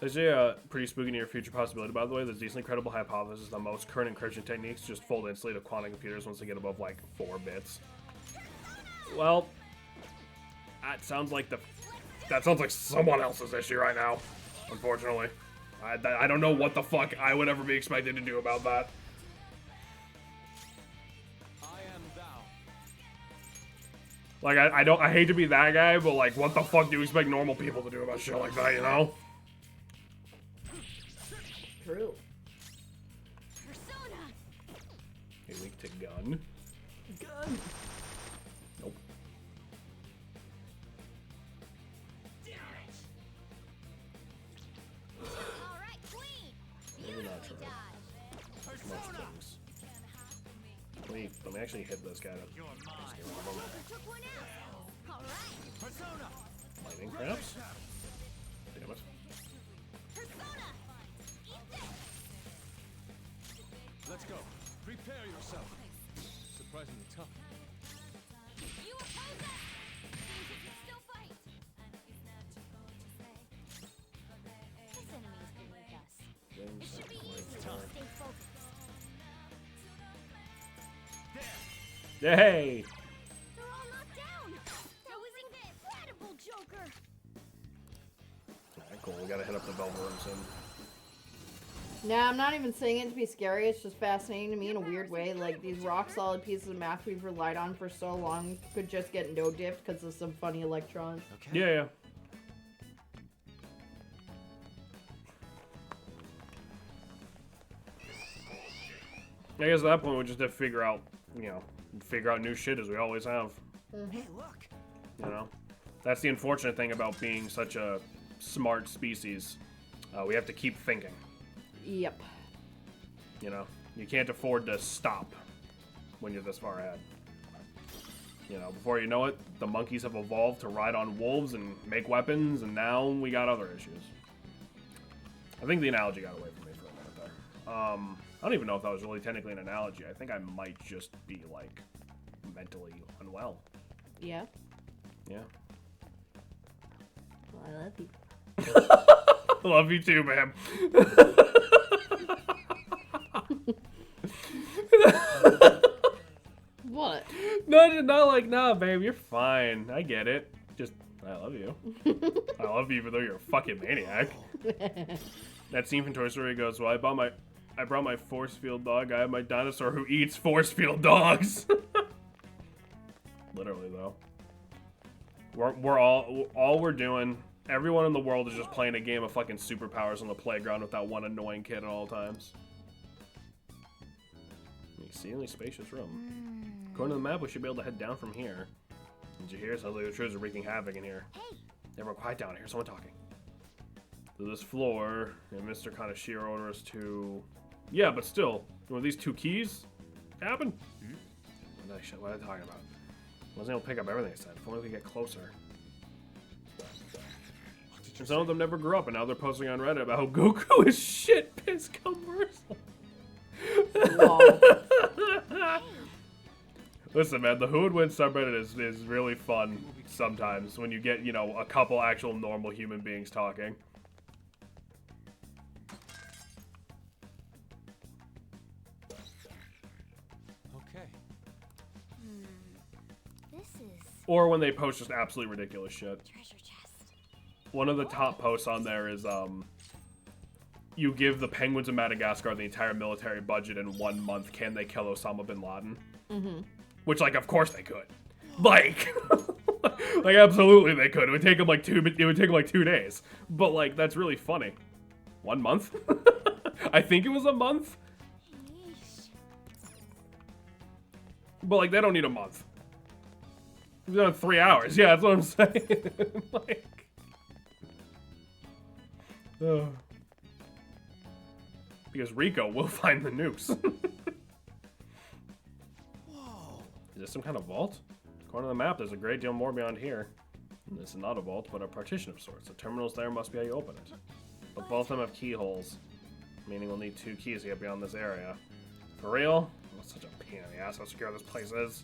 Speaker 1: There's a pretty spooky near future possibility, by the way. There's a decently credible hypothesis that most current encryption techniques just fold instantly to quantum computers once they get above like 4 bits. Well, that sounds like someone else's issue right now. Unfortunately, I don't know what the fuck I would ever be expected to do about that.
Speaker 4: I am thou.
Speaker 1: Like, I hate to be that guy, but like, what the fuck do you expect normal people to do about shit like that, you know?
Speaker 2: True.
Speaker 3: Persona.
Speaker 1: Hey, weak to gun.
Speaker 2: Gun.
Speaker 1: Nope.
Speaker 3: All right, Queen.
Speaker 1: Maybe not
Speaker 3: Beautifully
Speaker 1: true.
Speaker 3: dodged.
Speaker 1: Much things. Wait, let me actually hit this guy.
Speaker 4: You're mine.
Speaker 3: You took one out. All right.
Speaker 4: Persona.
Speaker 1: Lightning cramps? Damn it.
Speaker 3: Persona. Eat this.
Speaker 4: Let's go. Prepare yourself. Surprisingly tough.
Speaker 3: You oppose us. Seems you can still fight. This enemy is beneath us. It should be easy to stay focused.
Speaker 1: Yay!
Speaker 3: They're all knocked down. That was incredible, Joker.
Speaker 1: Alright, cool. We gotta hit up the Velvet Room soon.
Speaker 2: Nah, I'm not even saying it to be scary. It's just fascinating to me in a weird way. Like, these rock-solid pieces of math we've relied on for so long could just get no-diffed because of some funny electrons.
Speaker 4: Okay.
Speaker 1: Yeah. I guess at that point we just have to figure out, figure out new shit as we always have.
Speaker 4: Hey, look.
Speaker 1: You know, that's the unfortunate thing about being such a smart species. We have to keep thinking.
Speaker 2: Yep.
Speaker 1: You know, you can't afford to stop when you're this far ahead. You know, before you know it, the monkeys have evolved to ride on wolves and make weapons, and now we got other issues. I think the analogy got away from me for a minute there. I don't even know if that was really technically an analogy. I think I might just be, like, mentally unwell.
Speaker 2: Yeah.
Speaker 1: Yeah.
Speaker 2: Well, I love you.
Speaker 1: Love you too, man.
Speaker 2: What?
Speaker 1: No, not like, nah, babe, you're fine. I get it. Just, I love you. I love you even though you're a fucking maniac. That scene from Toy Story goes, well, I brought my force field dog. I have my dinosaur who eats force field dogs. Literally, though. We're all we're doing, everyone in the world is just playing a game of fucking superpowers on the playground with that one annoying kid at all times. Exceedingly spacious room. According to the map, we should be able to head down from here. Did you hear? Sounds like the intruders are wreaking havoc in here.
Speaker 3: Hey.
Speaker 1: Everyone quiet down. Here's someone talking. To this floor, and Mr. Kaneshiro ordered us to... Yeah, but still, with these two keys, happen? What am I talking about? I wasn't able to pick up everything I said. If only we could get closer. And some of them never grew up, and now they're posting on Reddit about how Goku is shit piss commercial. Listen, man, the Who Would Win subreddit is really fun sometimes when you get, a couple actual normal human beings talking.
Speaker 4: Okay.
Speaker 3: This is
Speaker 1: Or when they post just absolutely ridiculous shit.
Speaker 3: treasure chest.
Speaker 1: One of the top posts on there is, you give the penguins of Madagascar the entire military budget in 1 month. Can they kill Osama bin Laden? Mm-hmm. Which, like, of course they could. Like, like absolutely they could. It would take them like 2 days. But like, that's really funny. 1 month? I think it was a month.
Speaker 3: Yeesh.
Speaker 1: But like, they don't need a month. We've done 3 hours. Yeah, that's what I'm saying. Like, because Rico will find the nukes.
Speaker 4: Whoa.
Speaker 1: Is this some kind of vault? According to the map, there's a great deal more beyond here. And this is not a vault, but a partition of sorts. The terminals there must be how you open it. But both of them have keyholes, meaning we'll need 2 keys to get beyond this area. For real? That's such a pain in the ass how secure this place is.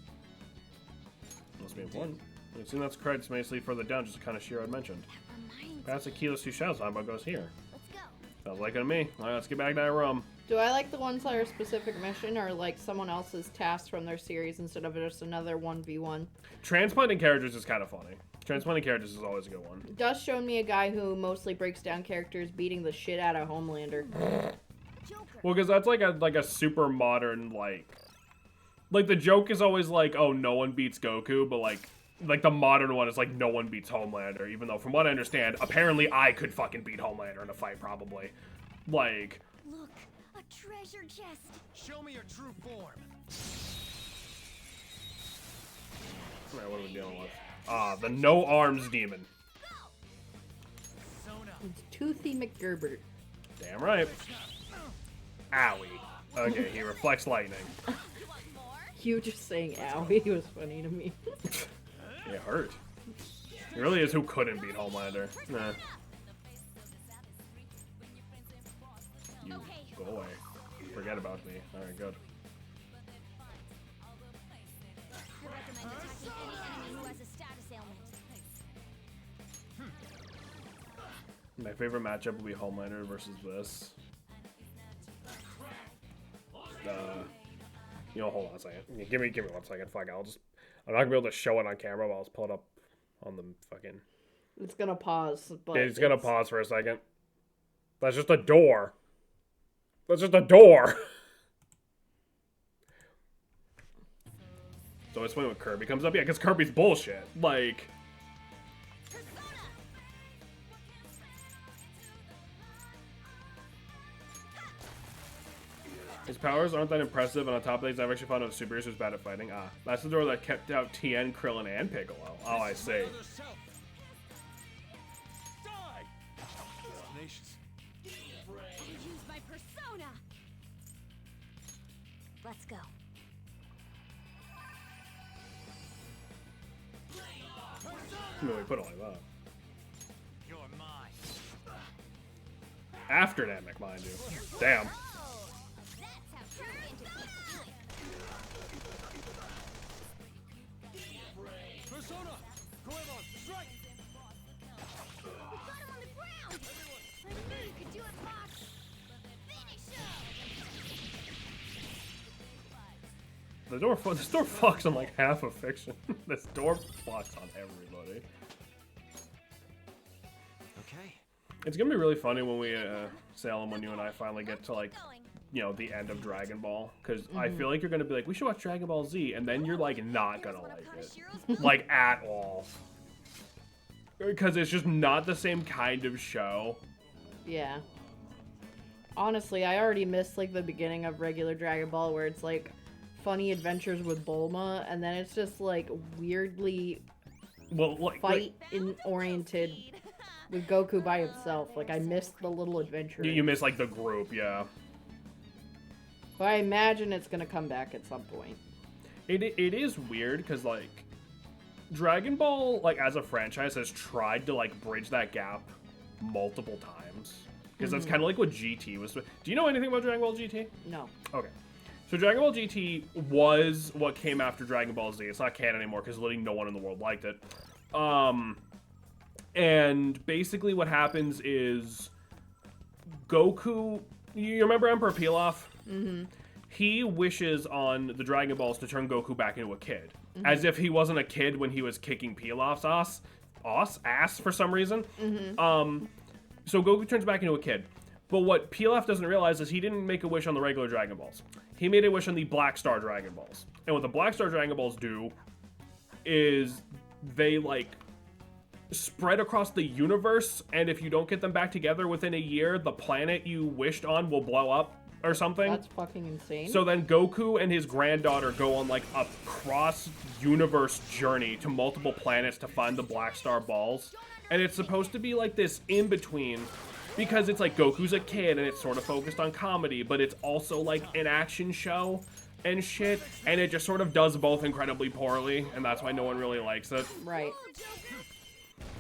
Speaker 1: Must be important. I assume that's correct. It's basically further down, just the kind of sheer I'd mentioned.
Speaker 3: Reminds
Speaker 1: Perhaps the keyless 2 shadows on goes here.
Speaker 3: Let's go.
Speaker 1: Sounds like it to me. Alright, let's get back to that room.
Speaker 2: Do I like the ones that are specific mission or like someone else's task from their series instead of just another 1v1?
Speaker 1: Transplanting characters is kind of funny. Transplanting characters is always a good one.
Speaker 2: Dust showed me a guy who mostly breaks down characters beating the shit out of Homelander.
Speaker 3: Joker.
Speaker 1: Well, because that's like a super modern, like the joke is always like, oh, no one beats Goku, but like, like the modern one is like no one beats Homelander, even though from what I understand, apparently I could fucking beat Homelander in a fight probably. Like,
Speaker 3: Look, a treasure chest.
Speaker 4: Show me your true form.
Speaker 1: alright, what are we dealing with? The no arms demon.
Speaker 4: Persona.
Speaker 2: It's Toothy McGerbert.
Speaker 1: Damn right. Owie. Okay, he reflects lightning.
Speaker 2: You just saying owie was funny to me.
Speaker 1: It hurt. It really is who couldn't beat Homelander. Nah. You go away. Forget about me. Alright, good.
Speaker 3: I recommend attacking any enemy who has a status ailment.
Speaker 1: My favorite matchup will be Homelander versus this. You know, hold on a second. Give me 1 second. Fuck, I'm not gonna be able to show it on camera, but I'll just pull it up on the fucking.
Speaker 2: It's gonna pause, but
Speaker 1: It's gonna pause for a second. That's just a door. That's just a door. So it's when Kirby comes up, yeah, because Kirby's bullshit. Like, his powers aren't that impressive, and on top of these, I've actually found out Super who's bad at fighting. Ah, that's the door that kept out Tien, Krillin, and Piccolo. Oh, I see.
Speaker 4: Other self. Die. Nations.
Speaker 3: I'll use my persona. Let's go.
Speaker 1: I mean, we put it like that.
Speaker 4: You're mine.
Speaker 1: After Namek, mind you. Damn.
Speaker 3: Oh, that's how true interface.
Speaker 4: Persona. Goemon, strike.
Speaker 3: We got him on the ground. I knew you could do it, Fox. Finish him.
Speaker 1: This door fucks on like half of fiction. This door fucks on everybody.
Speaker 4: Okay.
Speaker 1: It's gonna be really funny when we, Salem, when you and I finally get to like, you know, the end of Dragon Ball. Because I feel like you're gonna be like, we should watch Dragon Ball Z, and then you're like not gonna like it. Like, at all. Because it's just not the same kind of show.
Speaker 2: yeah. Honestly, I already missed like the beginning of regular Dragon Ball where it's like funny adventures with Bulma, and then it's just like weirdly
Speaker 1: Well, like,
Speaker 2: oriented with Goku by himself. Like I missed the little adventure.
Speaker 1: you miss like the group, yeah.
Speaker 2: But I imagine it's gonna come back at some point.
Speaker 1: It is weird because like Dragon Ball, like as a franchise, has tried to like bridge that gap multiple times because that's kind of like what GT was. Do you know anything about Dragon Ball GT?
Speaker 2: No.
Speaker 1: Okay, so Dragon Ball GT was what came after Dragon Ball Z. It's not canon anymore because literally no one in the world liked it. And basically what happens is Goku. You remember Emperor Pilaf? Mm-hmm. He wishes on the Dragon Balls to turn Goku back into a kid. As if he wasn't a kid when he was kicking Pilaf's ass for some reason. So Goku turns back into a kid. But what Pilaf doesn't realize is he didn't make a wish on the regular Dragon Balls. He made a wish on the Black Star Dragon Balls. And what the Black Star Dragon Balls do is they, like, spread across the universe, and if you don't get them back together within a year, the planet you wished on will blow up or something.
Speaker 2: That's fucking insane.
Speaker 1: So then Goku and his granddaughter go on like a cross-universe journey to multiple planets to find the Black Star Balls. And it's supposed to be like this in-between because it's like Goku's a kid and it's sort of focused on comedy, but it's also like an action show and shit. And it just sort of does both incredibly poorly, and that's why no one really likes it.
Speaker 2: right.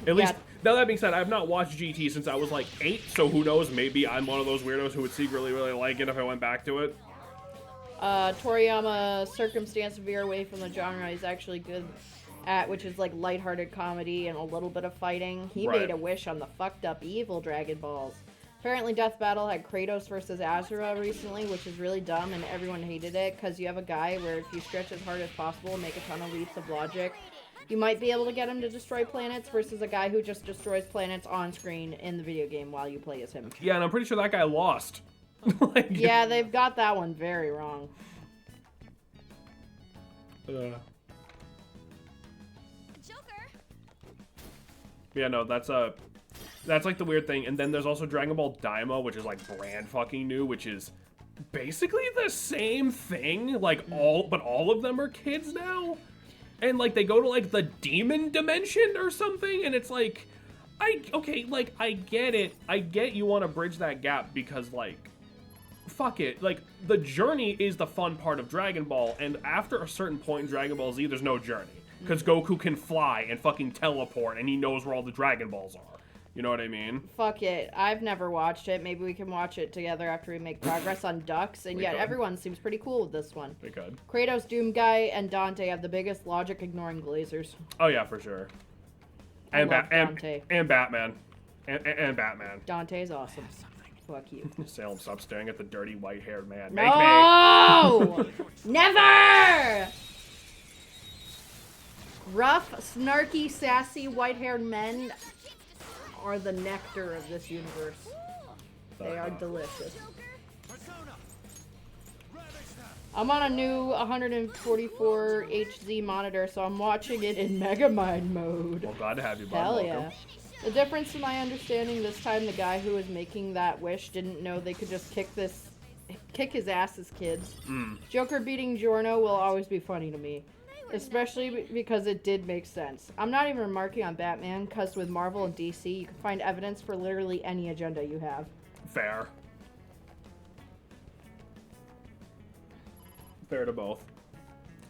Speaker 1: At least, now that being said, I've not watched GT since I was like 8, so who knows, maybe I'm one of those weirdos who would secretly really like it if I went back to it.
Speaker 2: Toriyama circumstance veer away from the genre he's actually good at, which is like lighthearted comedy and a little bit of fighting. He
Speaker 1: Right.
Speaker 2: made a wish on the fucked up evil Dragon Balls. Apparently Death Battle had Kratos versus Azura recently, which is really dumb and everyone hated it because you have a guy where if you stretch as hard as possible and make a ton of leaps of logic, you might be able to get him to destroy planets versus a guy who just destroys planets on screen in the video game while you play as him.
Speaker 1: Yeah, and I'm pretty sure that guy lost. Like,
Speaker 2: Yeah, they've got that one very wrong.
Speaker 3: Join
Speaker 1: Yeah, no, that's like the weird thing. And then there's also Dragon Ball Daima, which is like brand fucking new, which is basically the same thing. Like all of them are kids now. And like they go to like the demon dimension or something, and it's like I get it. I get you want to bridge that gap because like fuck it. Like the journey is the fun part of Dragon Ball, and after a certain point in Dragon Ball Z, there's no journey. Because Goku can fly and fucking teleport, and he knows where all the Dragon Balls are. You know what I mean?
Speaker 2: Fuck it. I've never watched it. Maybe we can watch it together after we make progress on Ducks. And yet everyone seems pretty cool with this one.
Speaker 1: We could.
Speaker 2: Kratos, Doom Guy, and Dante have the biggest logic ignoring Glazers.
Speaker 1: Oh yeah, for sure.
Speaker 2: I
Speaker 1: And
Speaker 2: love Dante.
Speaker 1: and Batman. And Batman.
Speaker 2: Dante's awesome. Fuck you.
Speaker 1: Salem, stop staring at the dirty white-haired man. Make me.
Speaker 2: No! Never! Rough, snarky, sassy, white-haired men are the nectar of this universe. They are delicious. I'm on a new 144 HZ monitor, so I'm watching it in Megamind mode.
Speaker 1: Well, glad to have you, bud.
Speaker 2: Hell
Speaker 1: Welcome.
Speaker 2: yeah. The difference in my understanding this time, the guy who was making that wish didn't know they could just kick his ass as kids. Joker beating Giorno will always be funny to me. Especially because it did make sense. I'm not even remarking on Batman, because with Marvel and DC, you can find evidence for literally any agenda you have.
Speaker 1: Fair. Fair to both.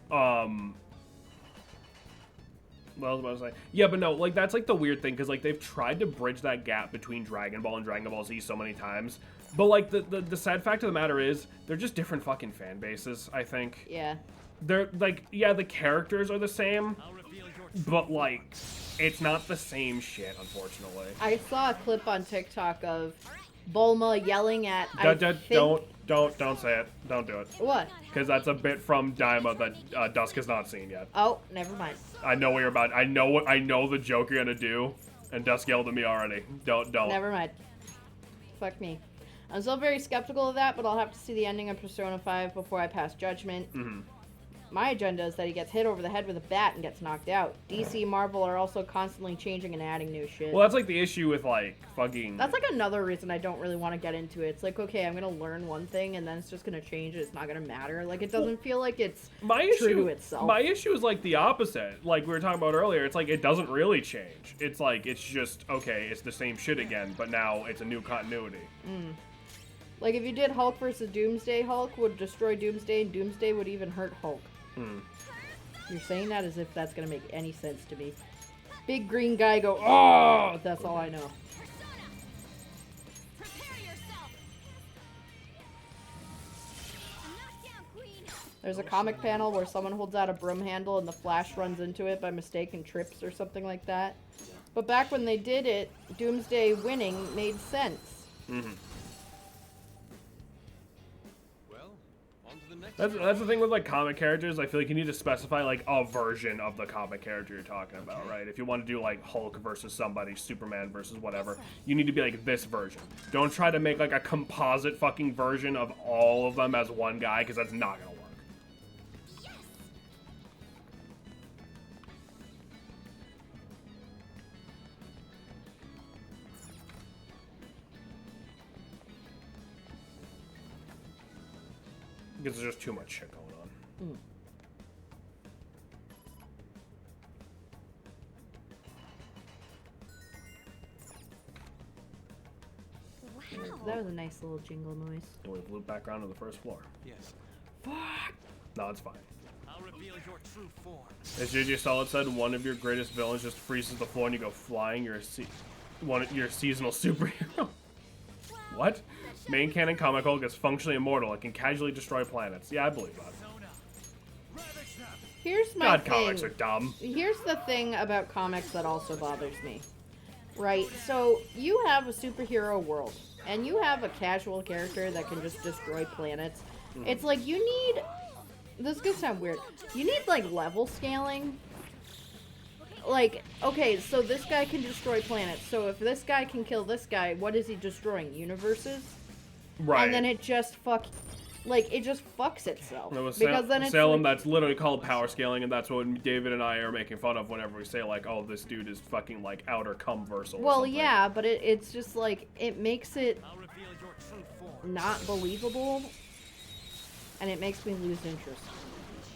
Speaker 1: What else was I about to say? Yeah, but no, like, that's, like, the weird thing, because, like, they've tried to bridge that gap between Dragon Ball and Dragon Ball Z so many times. But, like, the sad fact of the matter is, they're just different fucking fan bases, I think.
Speaker 2: Yeah.
Speaker 1: They're, like, yeah, the characters are the same, but, like, it's not the same shit, unfortunately.
Speaker 2: I saw a clip on TikTok of Bulma yelling at...
Speaker 1: Don't say it. Don't do it.
Speaker 2: What?
Speaker 1: Because that's a bit from Daima that Dusk has not seen yet.
Speaker 2: Oh, never mind.
Speaker 1: I know what you're about. I know the joke you're gonna do, and Dusk yelled at me already. Don't.
Speaker 2: Never mind. Fuck me. I'm still very skeptical of that, but I'll have to see the ending of Persona 5 before I pass judgment. My agenda is that he gets hit over the head with a bat and gets knocked out. DC, Marvel are also constantly changing and adding new shit.
Speaker 1: Well, that's like the issue with like fucking.
Speaker 2: That's like another reason I don't really want to get into it. It's like, okay, I'm gonna learn one thing and then it's just gonna change and it's not gonna matter. Like, it doesn't feel like it's true to itself.
Speaker 1: My issue is like the opposite. Like we were talking about earlier, it's like it doesn't really change. It's like it's just okay, it's the same shit again, but now it's a new continuity.
Speaker 2: Like, if you did Hulk versus Doomsday, Hulk would destroy Doomsday and Doomsday would even hurt Hulk. You're saying that as if that's gonna make any sense to me. Big green guy go, oh! That's all I know. There's a comic panel where someone holds out a broom handle and the Flash runs into it by mistake and trips or something like that. But back when they did it, Doomsday winning made sense.
Speaker 1: That's the thing with like comic characters. I feel like you need to specify like a version of the comic character you're talking about, right? If you want to do like Hulk versus somebody, Superman versus whatever, you need to be like this version. Don't try to make like a composite fucking version of all of them as one guy, because that's not gonna work. Because there's just too much shit going on.
Speaker 3: Wow.
Speaker 2: That was a nice little jingle noise.
Speaker 1: And we loop back around to the first floor.
Speaker 4: Yes.
Speaker 2: Fuck!
Speaker 1: No, it's fine.
Speaker 4: I'll reveal your true form.
Speaker 1: As JJ Solid said, one of your greatest villains just freezes the floor and you go flying. You're a seasonal superhero. What? Main canon comic Hulk is functionally immortal. It can casually destroy planets. Yeah, I believe that.
Speaker 2: Here's my
Speaker 1: God,
Speaker 2: thing.
Speaker 1: comics are dumb.
Speaker 2: Here's the thing about comics that also bothers me. Right, so you have a superhero world, and you have a casual character that can just destroy planets. It's like, you need... This is gonna sound weird. You need, like, level scaling. Like, okay, so this guy can destroy planets. So if this guy can kill this guy, what is he destroying? Universes?
Speaker 1: Right.
Speaker 2: And then it just like, it just fucks itself.
Speaker 1: It was
Speaker 2: Because then it's
Speaker 1: Salem,
Speaker 2: like,
Speaker 1: that's literally called power scaling, and that's what David and I are making fun of whenever we say, like, oh, this dude is fucking, like, outer cumversal or
Speaker 2: well,
Speaker 1: something.
Speaker 2: yeah, but it's just like, it makes it
Speaker 4: I'll reveal your true form.
Speaker 2: not believable, and it makes me lose interest.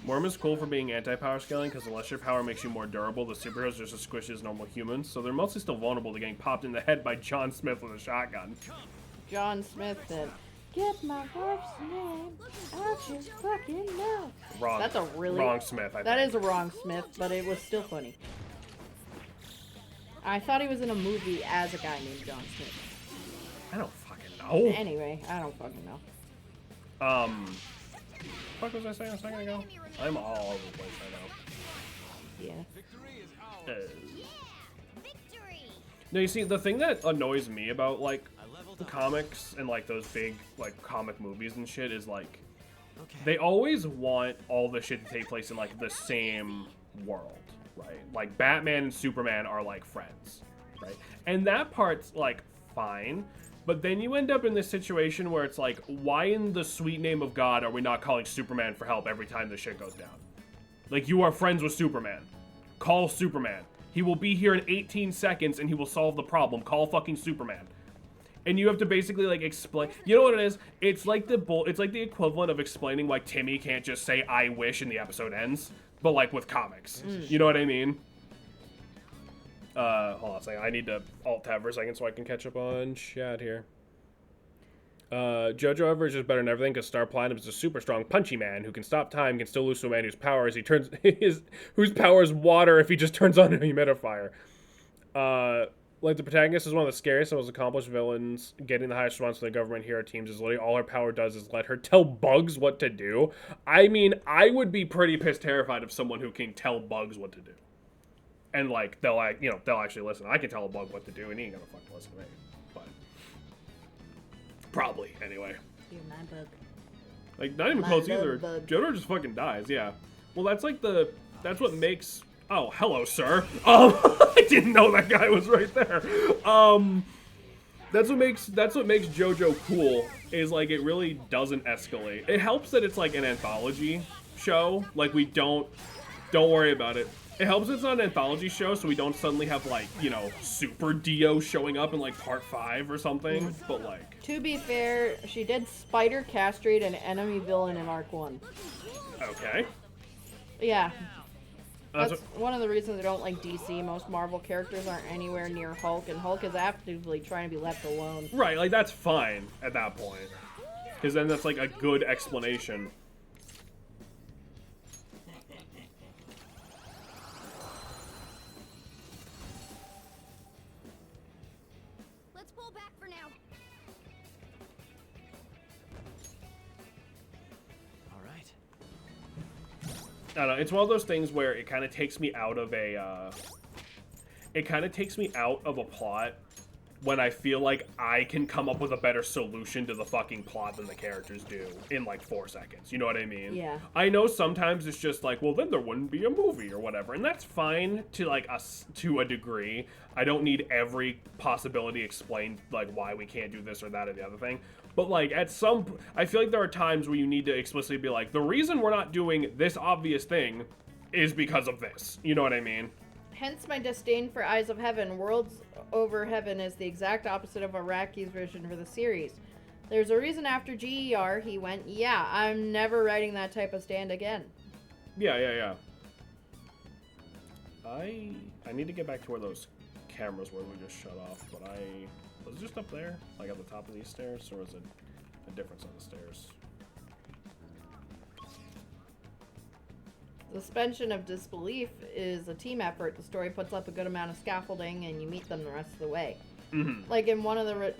Speaker 1: Worm is cool for being anti-power scaling, because unless your power makes you more durable, the superheroes are just as squishy as normal humans, so they're mostly still vulnerable to getting popped in the head by John Smith with a shotgun.
Speaker 2: John Smith said, "Get my wife's name out your fucking mouth."
Speaker 1: Wrong.
Speaker 2: That's a really
Speaker 1: wrong Smith, I
Speaker 2: That
Speaker 1: think.
Speaker 2: is a wrong Smith, but it was still funny. I thought he was in a movie as a guy named John Smith.
Speaker 1: I don't fucking know.
Speaker 2: Anyway, I don't fucking know.
Speaker 1: What was I saying a second ago? I'm all over the place right
Speaker 2: Yeah.
Speaker 1: now.
Speaker 3: Yeah! Victory!
Speaker 1: No, you see, the thing that annoys me about, like, the comics and, like, those big, like, comic movies and shit is, like, they always want all the shit to take place in, like, the same world, right? Like, Batman and Superman are, like, friends, right? And that part's, like, fine. But then you end up in this situation where it's like, why in the sweet name of God are we not calling Superman for help every time this shit goes down? Like, you are friends with Superman. Call Superman. He will be here in 18 seconds and he will solve the problem. Call fucking Superman. And you have to basically, like, explain. You know what it is? It's like it's like the equivalent of explaining why Timmy can't just say "I wish" and the episode ends, but like with comics. You know what I mean? Hold on a second. I need to alt-tab for a second so I can catch up on chat here. Jojo Ever is just better than everything because Star Platinum is a super strong, punchy man who can stop time, can still lose to a man whose powers whose power is water if he just turns on an humidifier. Like, the protagonist is one of the scariest and most accomplished villains. Getting the highest response from the government hero teams is literally all her power does is let her tell bugs what to do. I mean, I would be pretty pissed terrified of someone who can tell bugs what to do. And, like, they'll actually listen. I can tell a bug what to do, and he ain't gonna fucking listen to me. But probably, anyway.
Speaker 2: You're my bug.
Speaker 1: Like, not even
Speaker 2: My
Speaker 1: close
Speaker 2: love
Speaker 1: either.
Speaker 2: bug.
Speaker 1: Jotaro just fucking dies, yeah. Well, that's like that's what makes... Oh, hello, sir. I didn't know that guy was right there. That's what makes JoJo cool, is, like, it really doesn't escalate. It helps that it's, like, an anthology show. Like, we don't worry about it. It helps it's not an anthology show, so we don't suddenly have, like, you know, Super Dio showing up in, like, part 5 or something. But, like...
Speaker 2: To be fair, she did spider castrate an enemy villain in Arc 1.
Speaker 1: Okay.
Speaker 2: Yeah.
Speaker 1: That's
Speaker 2: That's one of the reasons I don't like DC. Most Marvel characters aren't anywhere near Hulk, and Hulk is actively trying to be left alone.
Speaker 1: right, like, that's fine at that point. Because then that's, like, a good explanation.
Speaker 3: Let's pull back for now.
Speaker 4: All right.
Speaker 1: I don't know, it's one of those things where it kind of takes me out of a plot when I feel like I can come up with a better solution to the fucking plot than the characters do in, like, 4 seconds. You know what I mean?
Speaker 2: Yeah.
Speaker 1: I know sometimes it's just like, well, then there wouldn't be a movie or whatever, and that's fine to, like, to a degree. I don't need every possibility explained, like, why we can't do this or that or the other thing. But, like, I feel like there are times where you need to explicitly be like, the reason we're not doing this obvious thing is because of this. You know what I mean?
Speaker 2: Hence my disdain for Eyes of Heaven. Worlds Over Heaven is the exact opposite of Araki's vision for the series. There's a reason after GER he went, yeah, I'm never writing that type of stand again.
Speaker 1: Yeah. I need to get back to where those cameras were we just shut off, but was it just up there? Like at the top of these stairs, or was it a different set of stairs?
Speaker 2: Suspension of disbelief is a team effort. The story puts up a good amount of scaffolding and you meet them the rest of the way.
Speaker 1: Mm-hmm.
Speaker 2: Like in one of the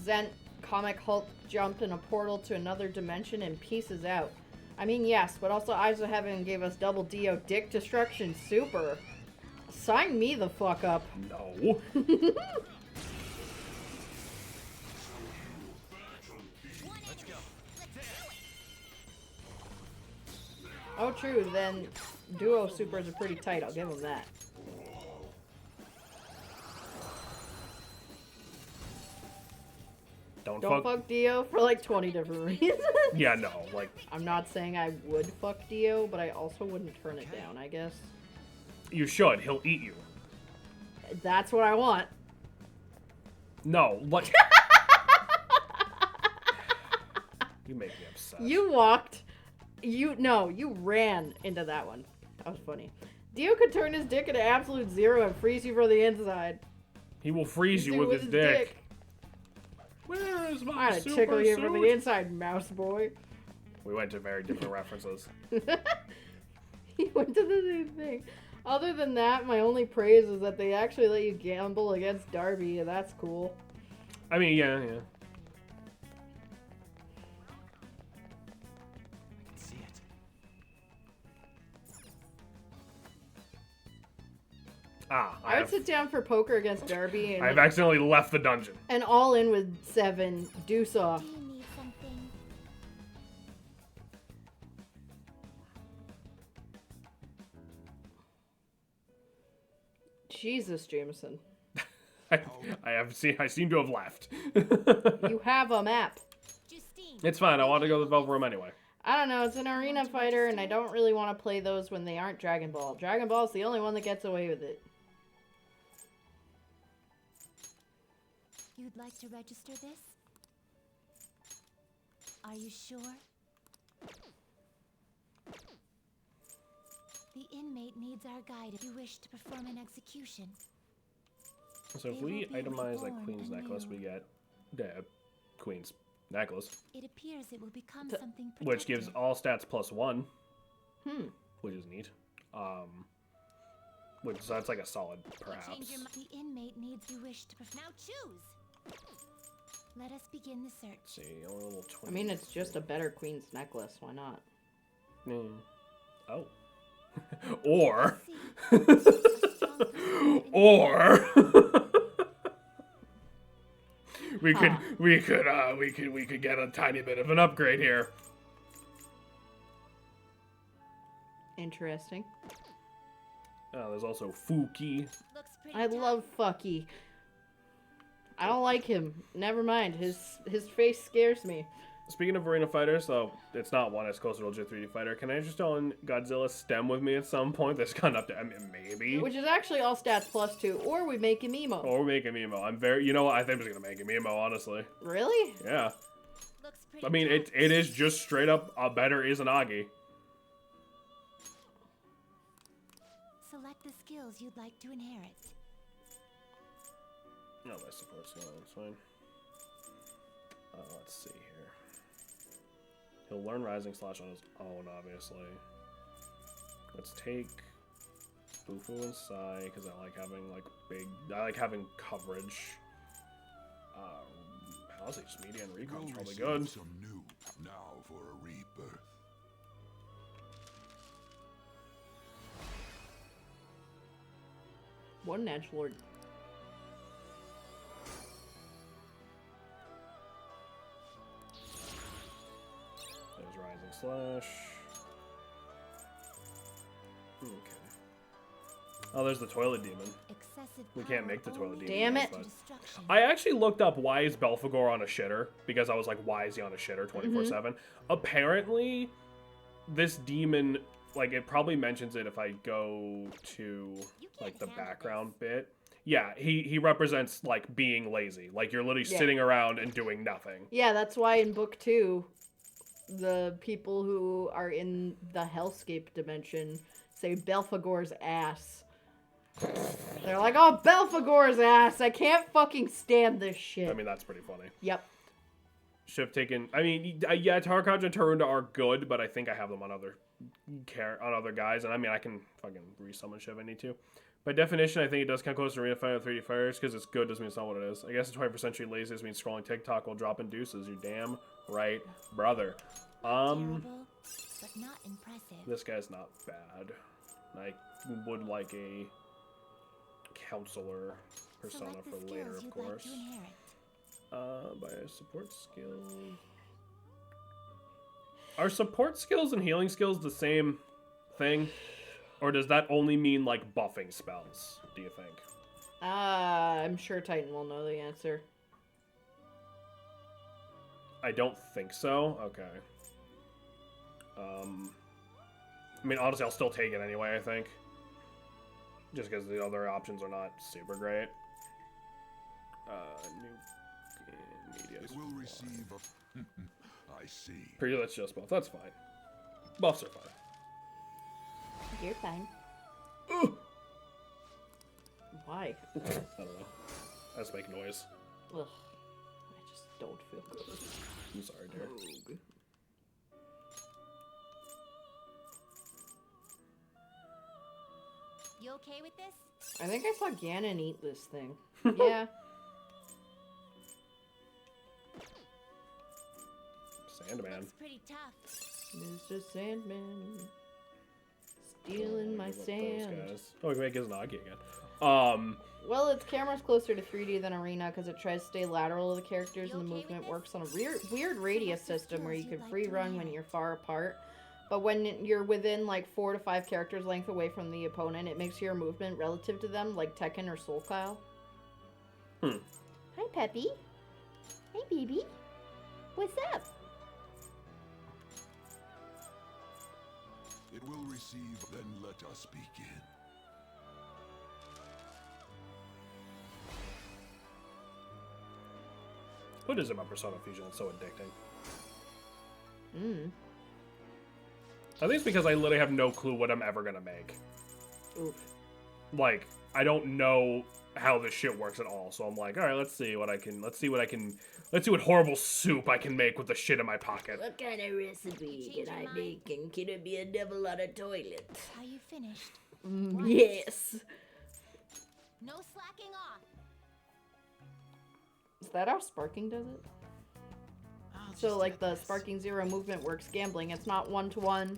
Speaker 2: Zent comic, Hulk jumped in a portal to another dimension and pieces out. I mean, yes, but also Eyes of Heaven gave us double Dio dick destruction super. Sign me the fuck up.
Speaker 1: No.
Speaker 4: Let's go.
Speaker 2: Oh, true, then duo supers are pretty tight, I'll give them that.
Speaker 1: Don't
Speaker 2: Don't fuck Dio for like 20 different reasons.
Speaker 1: Yeah, no, like,
Speaker 2: I'm not saying I would fuck Dio, but I also wouldn't turn it down, I guess.
Speaker 1: you should. He'll eat you.
Speaker 2: That's what I want.
Speaker 1: No, what? You make me upset.
Speaker 2: You ran into that one. That was funny. Dio could turn his dick into absolute zero and freeze you from the inside.
Speaker 1: He will freeze you with his dick. Where is my
Speaker 2: I'm gonna
Speaker 1: super
Speaker 2: tickle you
Speaker 1: suit?
Speaker 2: from the inside, mouse boy.
Speaker 1: We went to very different references.
Speaker 2: He went to the same thing. Other than that, my only praise is that they actually let you gamble against Darby, and that's cool.
Speaker 1: I mean, yeah.
Speaker 4: I can see it.
Speaker 2: I would sit down for poker against Darby
Speaker 1: I've
Speaker 2: and,
Speaker 1: accidentally left the dungeon.
Speaker 2: and all in with 7. Deuce off.
Speaker 3: Do you need something?
Speaker 2: Jesus, Jameson.
Speaker 1: I seem to have left.
Speaker 2: You have a map.
Speaker 3: Justine.
Speaker 1: It's fine. I want to go to the Velvet Room anyway.
Speaker 2: I don't know, it's an arena fighter, and I don't really want to play those when they aren't Dragon Ball. Dragon Ball's the only one that gets away with it.
Speaker 3: You'd like to register this? Are you sure? The inmate needs our guide if you wish to perform an execution.
Speaker 1: So if we itemize like Queen's necklace, we get the Queen's necklace,
Speaker 3: It appears it will become something protected.
Speaker 1: which gives all stats +1,
Speaker 2: Hmm.
Speaker 1: which is neat. Which so that's like a solid,
Speaker 3: Change
Speaker 1: perhaps.
Speaker 3: your The inmate needs you wish to perform. Now choose. Let us begin the search.
Speaker 1: Let's see, only level 20.
Speaker 2: I mean, it's just a better Queen's necklace. Why not?
Speaker 1: Oh. Or.
Speaker 3: See. A strong person
Speaker 1: Or. we
Speaker 2: Huh.
Speaker 1: could get a tiny bit of an upgrade here.
Speaker 2: Interesting.
Speaker 1: Oh, there's also Fuki.
Speaker 3: looks pretty
Speaker 2: I
Speaker 3: tough.
Speaker 2: love Fucky. I don't like him. Never mind. His face scares me.
Speaker 1: Speaking of arena fighters, though, it's not one as close to Legit 3D fighter. Can I just own Godzilla STEM with me at some point? That's gone up to maybe.
Speaker 2: Which is actually all stats +2, or we make him emo.
Speaker 1: Or we make him emo. I'm very. You know what? I think I'm just gonna make him emo. Honestly.
Speaker 2: Really?
Speaker 1: Yeah.
Speaker 3: Looks pretty
Speaker 1: I mean,
Speaker 3: tough.
Speaker 1: it is just straight up a better Izanagi.
Speaker 3: Select the skills you'd like to inherit.
Speaker 1: No, my support skill. That's fine. Let's see here. He'll learn Rising Slash on his own, obviously. Let's take Bufu and Sai because I like having I like having coverage. Honestly, just media and recon's
Speaker 5: You'll
Speaker 1: probably
Speaker 5: receive
Speaker 1: good.
Speaker 5: some new now for a rebirth.
Speaker 2: One edgelord.
Speaker 1: There's Rising Slash. Okay. Oh, there's the Toilet Demon.
Speaker 3: Excessive
Speaker 1: We can't
Speaker 3: power
Speaker 1: make the toilet
Speaker 3: only
Speaker 1: demon
Speaker 2: Damn
Speaker 3: leads
Speaker 2: it.
Speaker 3: to
Speaker 1: but-
Speaker 3: destruction.
Speaker 1: I actually looked up why is Belphegor on a shitter because I was like, why is he on a shitter 24/7? Apparently, this demon, like, it probably mentions it if I go to like the background bit. Yeah, he represents like being lazy. Like you're literally
Speaker 2: Yeah.
Speaker 1: sitting around and doing nothing.
Speaker 2: Yeah, that's why in book 2, the people who are in the Hellscape dimension say Belphegor's ass. They're like, oh, Belphegor's ass! I can't fucking stand this shit.
Speaker 1: I mean, that's pretty funny.
Speaker 2: Yep.
Speaker 1: Should have taken. I mean, yeah, Tarkaj and Tarunda are good, but I think I have them on other guys, and I mean, I can fucking resummon shit if I need to. By definition, I think it does come close to Arena Fighter 3D Fighters because it's good doesn't mean it's not what it is. I guess the 21st century laziness means scrolling TikTok while dropping deuces. You're damn right, brother.
Speaker 3: Terrible, but not impressive.
Speaker 1: This guy's not bad. I would like a counselor persona
Speaker 3: Select the
Speaker 1: for
Speaker 3: skills
Speaker 1: later, of
Speaker 3: you'd
Speaker 1: course.
Speaker 3: like to inherit.
Speaker 1: By a support skill. Are support skills and healing skills the same thing? Or does that only mean like buffing spells, do you think?
Speaker 2: I'm sure Titan will know the answer.
Speaker 1: I don't think so. Okay. I mean, honestly, I'll still take it anyway, I think. Just because the other options are not super great. New media.
Speaker 5: It will receive a... I see.
Speaker 1: Pretty, that's just buff. That's fine. Buffs are fine.
Speaker 2: You're fine.
Speaker 1: Ugh.
Speaker 2: Why?
Speaker 1: I don't know. I just make noise.
Speaker 2: Ugh. I just don't feel good.
Speaker 1: I'm sorry, dear.
Speaker 3: You okay with this?
Speaker 2: I think I saw Ganon eat this thing. Yeah.
Speaker 1: Sandman.
Speaker 3: Looks pretty tough.
Speaker 2: Mr. Sandman. Stealing my
Speaker 1: Give up those
Speaker 2: sand.
Speaker 1: guys. Oh, we can make Gizanagi again.
Speaker 2: Well, its camera's closer to 3D than Arena because it tries to stay lateral to the characters
Speaker 3: You
Speaker 2: and the
Speaker 3: okay with
Speaker 2: movement
Speaker 3: this?
Speaker 2: works on a weird radius system where you can
Speaker 3: Like
Speaker 2: free
Speaker 3: to
Speaker 2: run
Speaker 3: me.
Speaker 2: when you're far apart. But when you're within like 4 to 5 characters length away from the opponent, it makes your movement relative to them like Tekken or Soul Kyle.
Speaker 1: Hmm.
Speaker 2: Hi, Peppy. Hey, baby. What's up?
Speaker 5: It will receive, then let us begin.
Speaker 1: What is it about Persona Fusion that's so addicting? I think it's because I literally have no clue what I'm ever gonna make.
Speaker 2: Oof.
Speaker 1: Like, I don't know how this shit works at all. So I'm like, all right, let's see what horrible soup I can make with the shit in my pocket.
Speaker 2: What kind of recipe
Speaker 3: can I make,
Speaker 2: and can it be a devil on a toilet?
Speaker 3: Are you finished?
Speaker 2: Yes.
Speaker 3: No slacking off.
Speaker 2: Is that how Sparking does it? So like the Sparking Zero movement works gambling. It's not 1-to-1.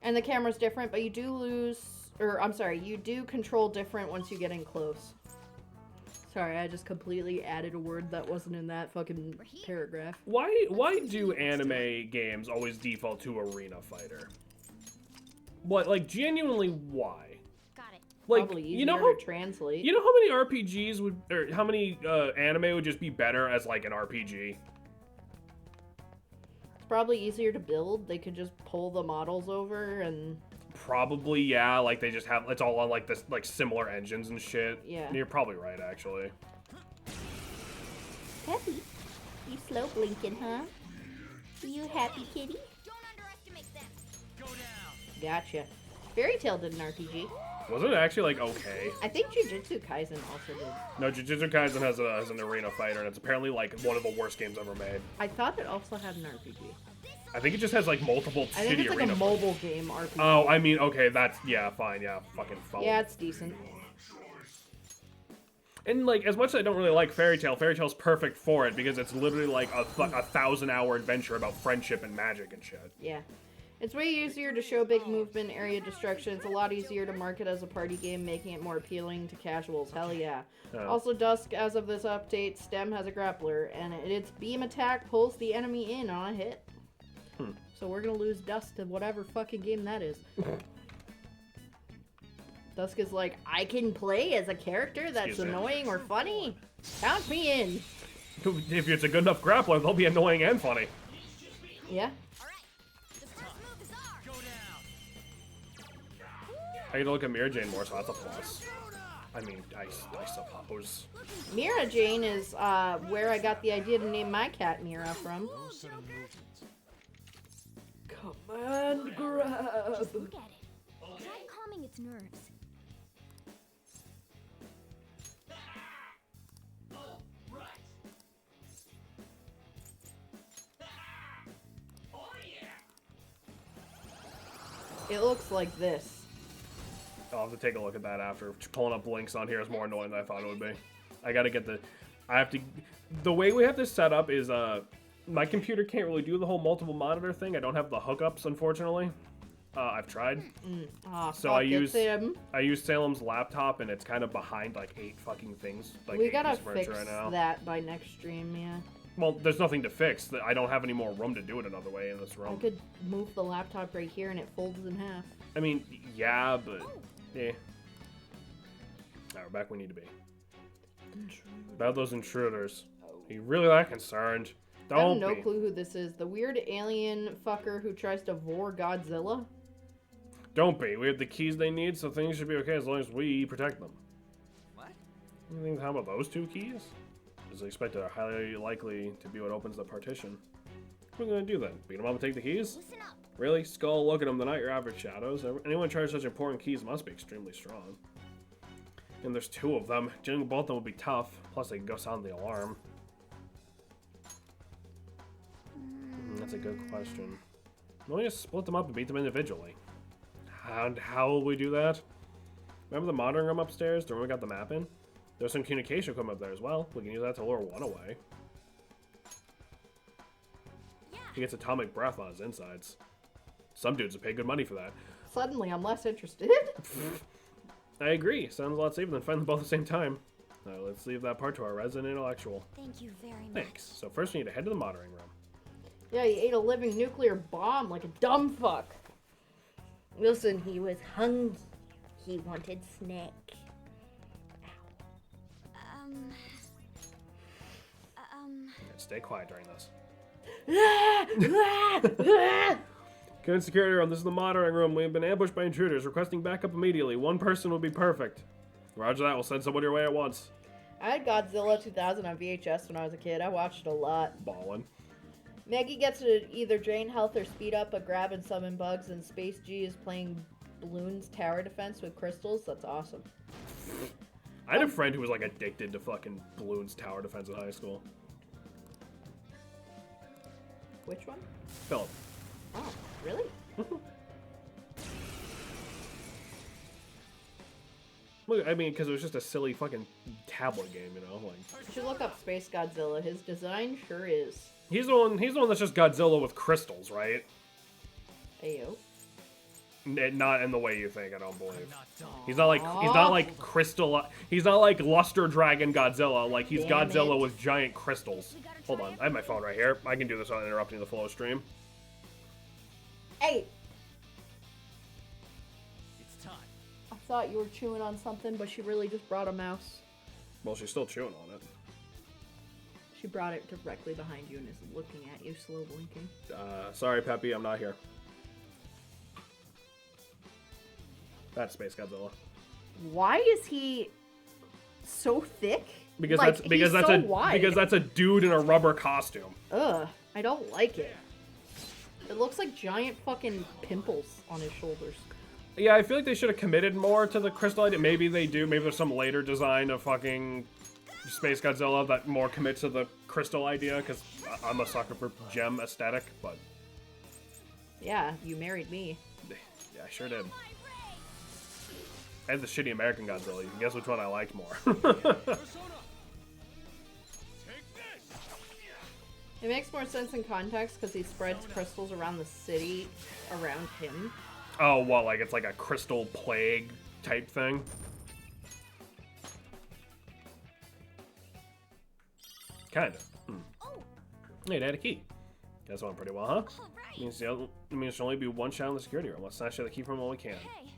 Speaker 2: And the camera's different, but you do lose, or I'm sorry, you do control different once you get in close. Sorry, I just completely added a word that wasn't in that fucking paragraph.
Speaker 1: Why do anime games always default to arena fighter? What, like, genuinely why?
Speaker 3: Got it.
Speaker 1: Like,
Speaker 2: Probably easier
Speaker 1: you know how
Speaker 2: to translate.
Speaker 1: you know how many RPGs would, or how many anime would just be better as like an RPG?
Speaker 2: It's probably easier to build. They could just pull the models over and
Speaker 1: Probably, yeah. Like they just have it's all on like this like similar engines and shit.
Speaker 2: Yeah.
Speaker 1: You're probably right, actually.
Speaker 2: Peppy, you slow blinking, huh? You happy kitty?
Speaker 3: Don't underestimate them.
Speaker 4: Go down.
Speaker 2: Gotcha. Fairy Tail did an RPG.
Speaker 1: Wasn't it actually like okay?
Speaker 2: I think Jujutsu Kaisen also did.
Speaker 1: No, Jujutsu Kaisen has an arena fighter, and it's apparently like one of the worst games ever made.
Speaker 2: I thought it also had an RPG.
Speaker 1: I think it just has like multiple
Speaker 2: I think
Speaker 1: shitty
Speaker 2: it's like
Speaker 1: arena.
Speaker 2: a mobile game RPG.
Speaker 1: Oh, I mean, okay, that's yeah, fine, yeah, fucking phone.
Speaker 2: Yeah, it's decent.
Speaker 1: And like, as much as I don't really like Fairy Tail's perfect for it because it's literally like a 1,000-hour adventure about friendship and magic and shit.
Speaker 2: Yeah. It's way easier to show big movement, area destruction. It's a lot easier to market as a party game, making it more appealing to casuals. Hell yeah. Also, Dusk, as of this update, Stem has a grappler, and its beam attack pulls the enemy in on a hit. So we're gonna lose Dusk to whatever fucking game that is. Dusk is like, I can play as a character that's
Speaker 1: Excuse me.
Speaker 2: annoying or funny. Count me in.
Speaker 1: If it's a good enough grappler, they'll be annoying and funny.
Speaker 2: Yeah.
Speaker 3: The first move is ours.
Speaker 4: Go down.
Speaker 1: I get to look at Mira Jane more, so that's a plus. I mean, I suppose.
Speaker 2: Mira Jane is where I got the idea to name my cat Mira from. Command grab.
Speaker 3: Just look at it. Try calming its nerves.
Speaker 2: It looks like this.
Speaker 1: I'll have to take a look at that after. Pulling up links on here is more annoying than I thought it would be. I gotta get the way we have this set up is, my computer can't really do the whole multiple monitor thing. I don't have the hookups, unfortunately. I've tried. So I use Salem's laptop, and it's kind of behind like 8 fucking things. Like
Speaker 2: We
Speaker 1: 8
Speaker 2: gotta
Speaker 1: pieces of furniture
Speaker 2: fix
Speaker 1: right now.
Speaker 2: that by next stream, yeah.
Speaker 1: Well, there's nothing to fix. I don't have any more room to do it another way in this
Speaker 2: I
Speaker 1: room.
Speaker 2: could move the laptop right here and it folds in half.
Speaker 1: I mean, yeah, but yeah. Alright, we're back where we need to be. About those intruders. Are you really that concerned?
Speaker 2: I have
Speaker 1: Don't
Speaker 2: no
Speaker 1: be.
Speaker 2: clue who this is. The weird alien fucker who tries to vor Godzilla?
Speaker 1: Don't be. We have the keys they need, so things should be okay as long as we protect them.
Speaker 4: What?
Speaker 1: You think how about those 2 keys? Is expected are highly likely to be what opens the partition. What are we gonna do then? Beat them up and take the keys?
Speaker 3: Listen up.
Speaker 1: Really? Skull, look at them. They're not your average shadows. Anyone charged such important keys must be extremely strong. And there's 2 of them. Getting both of them would be tough. Plus, they can go sound the alarm. That's a good question. Why don't we just split them up and beat them individually? How will we do that? Remember the monitoring room upstairs? The room we got the map in? There's some communication equipment up there as well. We can use that to lure one away.
Speaker 3: Yeah.
Speaker 1: He gets atomic breath on his insides. Some dudes would pay good money for that.
Speaker 2: Suddenly, I'm less interested.
Speaker 1: I agree. Sounds a lot safer than find them both at the same time. Now, let's leave that part to our resident intellectual.
Speaker 3: Thank you very much.
Speaker 1: Thanks. So first we need to head to the monitoring room.
Speaker 2: Yeah, he ate a living nuclear bomb like a dumb fuck. Listen, he was hungry. He wanted snack.
Speaker 1: Stay quiet during this.
Speaker 2: Ow.
Speaker 1: Go in security room. This is the monitoring room. We have been ambushed by intruders. Requesting backup immediately. One person will be perfect. Roger that. We'll send someone your way at once.
Speaker 2: I had Godzilla 2000 on VHS when I was a kid. I watched it a lot.
Speaker 1: Ballin'.
Speaker 2: Maggie gets to either drain health or speed up a grab and summon bugs, and Space G is playing Bloons tower defense with crystals. That's awesome.
Speaker 1: I had a friend who was like addicted to fucking Bloons tower defense in high school.
Speaker 2: Which one?
Speaker 1: Philip.
Speaker 2: Oh, really?
Speaker 1: Look, I mean, because it was just a silly fucking tablet game, you know. Like,
Speaker 2: You should look up Space Godzilla. His design sure is.
Speaker 1: he's the one. He's the one that's just Godzilla with crystals, right?
Speaker 2: Ayo.
Speaker 1: Not in the way you think. I don't believe.
Speaker 4: Not done.
Speaker 1: He's not like crystal. He's not like Luster Dragon Godzilla. Like he's
Speaker 2: Damn
Speaker 1: Godzilla
Speaker 2: it.
Speaker 1: with giant crystals. Hold on, I have my phone right here. I can do this without interrupting the flow stream.
Speaker 2: Hey,
Speaker 4: It's time.
Speaker 2: I thought you were chewing on something, but she really just brought a mouse.
Speaker 1: Well, she's still chewing on it.
Speaker 2: She brought it directly behind you and is looking at you, slow blinking.
Speaker 1: Sorry, Peppy, I'm not here. That's Space Godzilla.
Speaker 2: Why is he so thick?
Speaker 1: Because
Speaker 2: Like,
Speaker 1: that's
Speaker 2: he's so wide.
Speaker 1: a dude in a rubber costume.
Speaker 2: Ugh, I don't like it. It looks like giant fucking pimples on his shoulders.
Speaker 1: Yeah, I feel like they should have committed more to the crystal idea. Maybe they do. Maybe there's some later design of fucking Space Godzilla that more commits to the crystal idea, because I'm a sucker for gem aesthetic, but
Speaker 2: Yeah, you married me.
Speaker 1: yeah, I sure did. I had the shitty American Godzilla. You can guess which one I liked more.
Speaker 2: It makes more sense in context because he spreads crystals around the city around him.
Speaker 1: Oh, well, like it's like a crystal plague type thing. Kinda.
Speaker 3: Oh,
Speaker 1: Hey, they had a key. Guess went pretty well, huh?
Speaker 3: all right.
Speaker 1: Means there should only be one shot in the security room. Let's snatch the key from him while we can.
Speaker 3: Hey,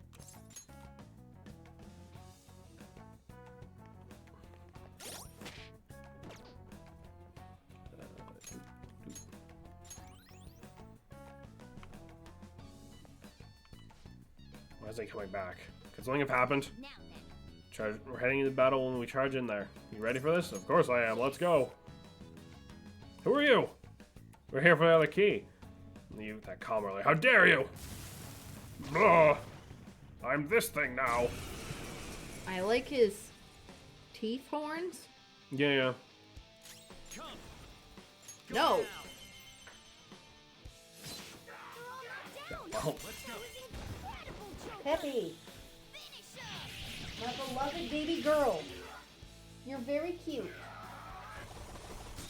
Speaker 1: Why is he coming back? Could something have happened?
Speaker 3: now then.
Speaker 1: We're heading into battle when we charge in there. You ready for this? Of course I am. Let's go. Who are you? We're here for the other key. You, that calmer, like, how dare you? Ugh. I'm this thing now.
Speaker 2: I like his teeth horns.
Speaker 1: Yeah.
Speaker 4: Come.
Speaker 2: No.
Speaker 3: They're all knocked down.
Speaker 1: Well,
Speaker 4: Let's go.
Speaker 3: Incredible, Joker.
Speaker 2: Peppy,
Speaker 3: Finish him.
Speaker 2: my beloved baby girl. You're very cute.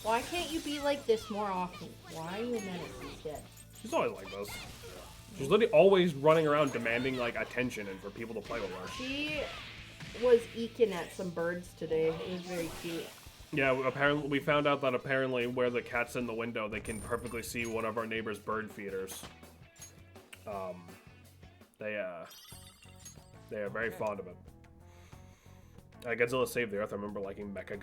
Speaker 2: Why can't you be like this more often? Why are you a menace instead?
Speaker 1: she's always like this. She's literally always running around demanding, like, attention and for people to play with her.
Speaker 2: She was eking at some birds today. It was very cute.
Speaker 1: Yeah, apparently we found out that apparently where the cat's in the window, they can perfectly see one of our neighbor's bird feeders. They are very fond of it. Godzilla Saved the Earth. I remember liking Mecha